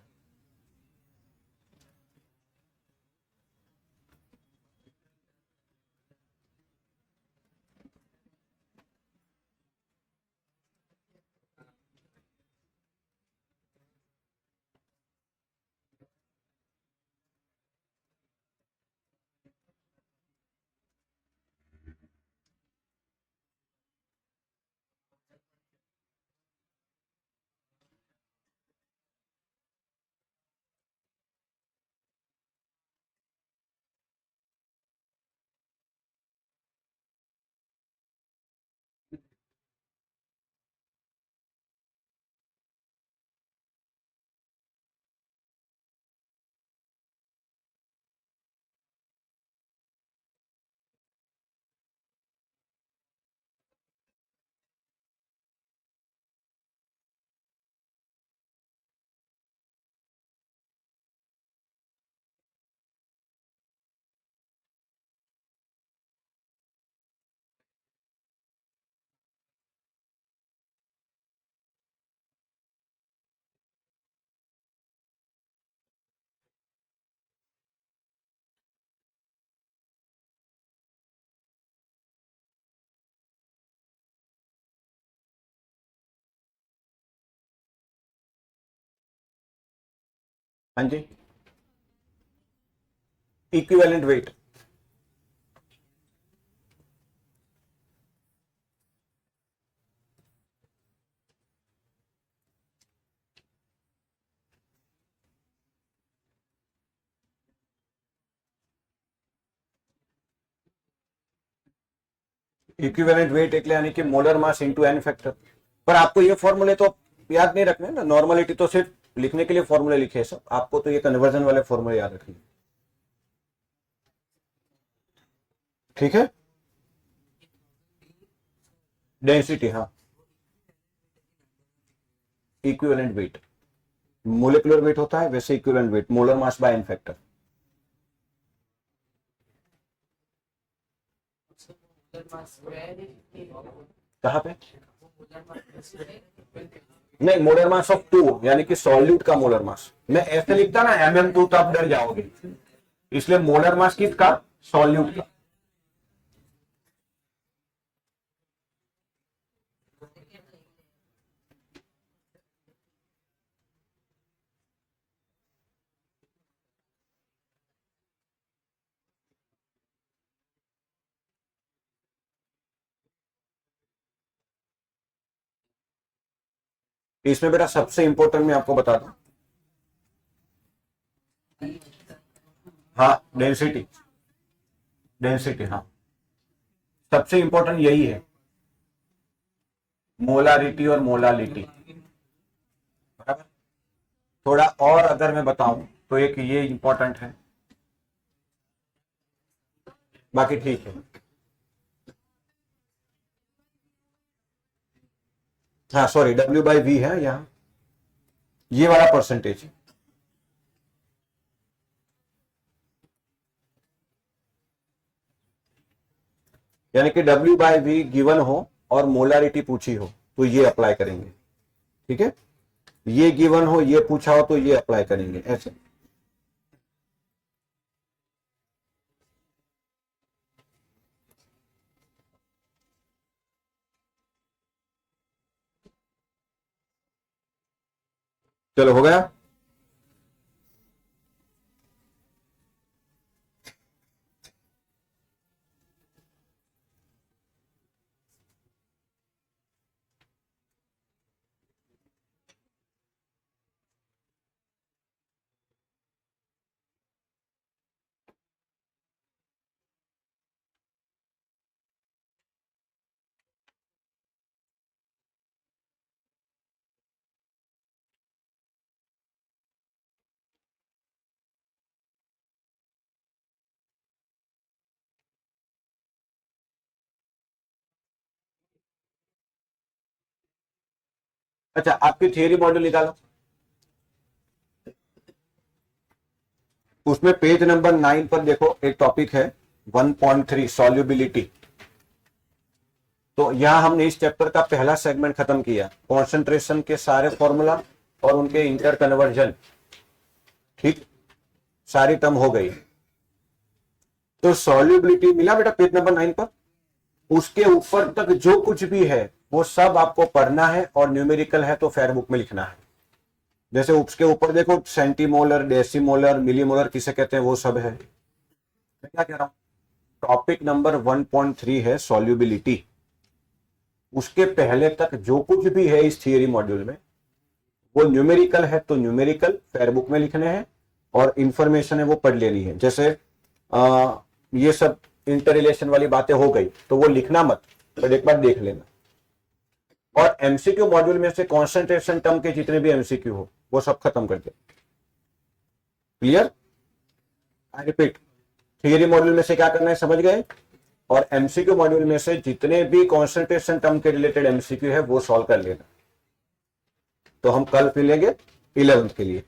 Speaker 1: हाँ जी, इक्विवेलेंट वेट। इक्विवेलेंट वेट એટલે यानी कि molar mass into n factor. पर आपको ये फॉर्मूले तो याद नहीं रखने ना, नॉर्मलिटी तो सिर्फ लिखने के लिए फॉर्मूले लिखे हैं सब, आपको तो ये कन्वर्जन वाले फॉर्मूले याद रखने। ठीक है, डेंसिटी, हाँ, इक्विवेलेंट वेट, मोलिकुलर वेट होता है वैसे equivalent weight, molar mass by n factor. कहां पे? नहीं, मोलर मास ऑफ टू यानी कि सॉल्यूट का मोलर मास। मैं ऐसे लिखता ना MM2 तो आप डर जाओगे, इसलिए मोलर मास किसका? सॉल्यूट का। इसमें बेटा सबसे इंपॉर्टेंट मैं आपको बता दूं, हाँ, डेंसिटी, डेंसिटी, हाँ, सबसे इंपॉर्टेंट यही है, मोलारिटी और मोलालिटी। बराबर। थोड़ा और अगर मैं बताऊं तो एक ये इंपॉर्टेंट है, बाकी ठीक है। हाँ सॉरी, W/V है यहाँ, ये वाला परसेंटेज। यानी कि W/V गिवन हो और मोलारिटी पूछी हो तो ये अप्लाई करेंगे। ठीक है, ये गिवन हो, ये पूछा हो तो ये अप्लाई करेंगे ऐसे। चलो हो गया। अच्छा, आपकी थियरी मॉड्यूल निकालो, उसमें पेज नंबर 9 पर देखो एक टॉपिक है 1.3 सॉल्युबिलिटी। तो यहां हमने इस चैप्टर का पहला सेगमेंट खत्म किया, कॉन्सेंट्रेशन के सारे फॉर्मूला और उनके इंटर कन्वर्जन। ठीक, सारी टर्म हो गई। तो सॉल्युबिलिटी मिला बेटा पेज नंबर 9 पर, उसके ऊपर तक जो कुछ भी है वो सब आपको पढ़ना है और न्यूमेरिकल है तो फेयर बुक में लिखना है। जैसे उसके ऊपर देखो सेंटीमोलर, डेसीमोलर, मिलीमोलर किसे कहते हैं वो सब है। मैं क्या कह रहा हूं, टॉपिक नंबर 1.3 है सॉल्युबिलिटी, उसके पहले तक जो कुछ भी है इस थियरी मॉड्यूल में वो न्यूमेरिकल है तो न्यूमेरिकल फेयर बुक में लिखने हैं, और इंफॉर्मेशन है वो पढ़ लेनी है। जैसे ये सब इंटर रिलेशन वाली बातें हो गई तो वो लिखना मत, पर एक बार देख लेना। और एमसीक्यू मॉड्यूल में से कॉन्सेंट्रेशन टर्म के जितने भी एमसीक्यू हो वो सब खत्म कर दे। Clear? I repeat, theory module में से क्या करना है समझ गए, और एमसीक्यू मॉड्यूल में से जितने भी कॉन्सेंट्रेशन टर्म के रिलेटेड एमसीक्यू है वो सॉल्व कर लेना। तो हम कल मिलेंगे 11th के लिए।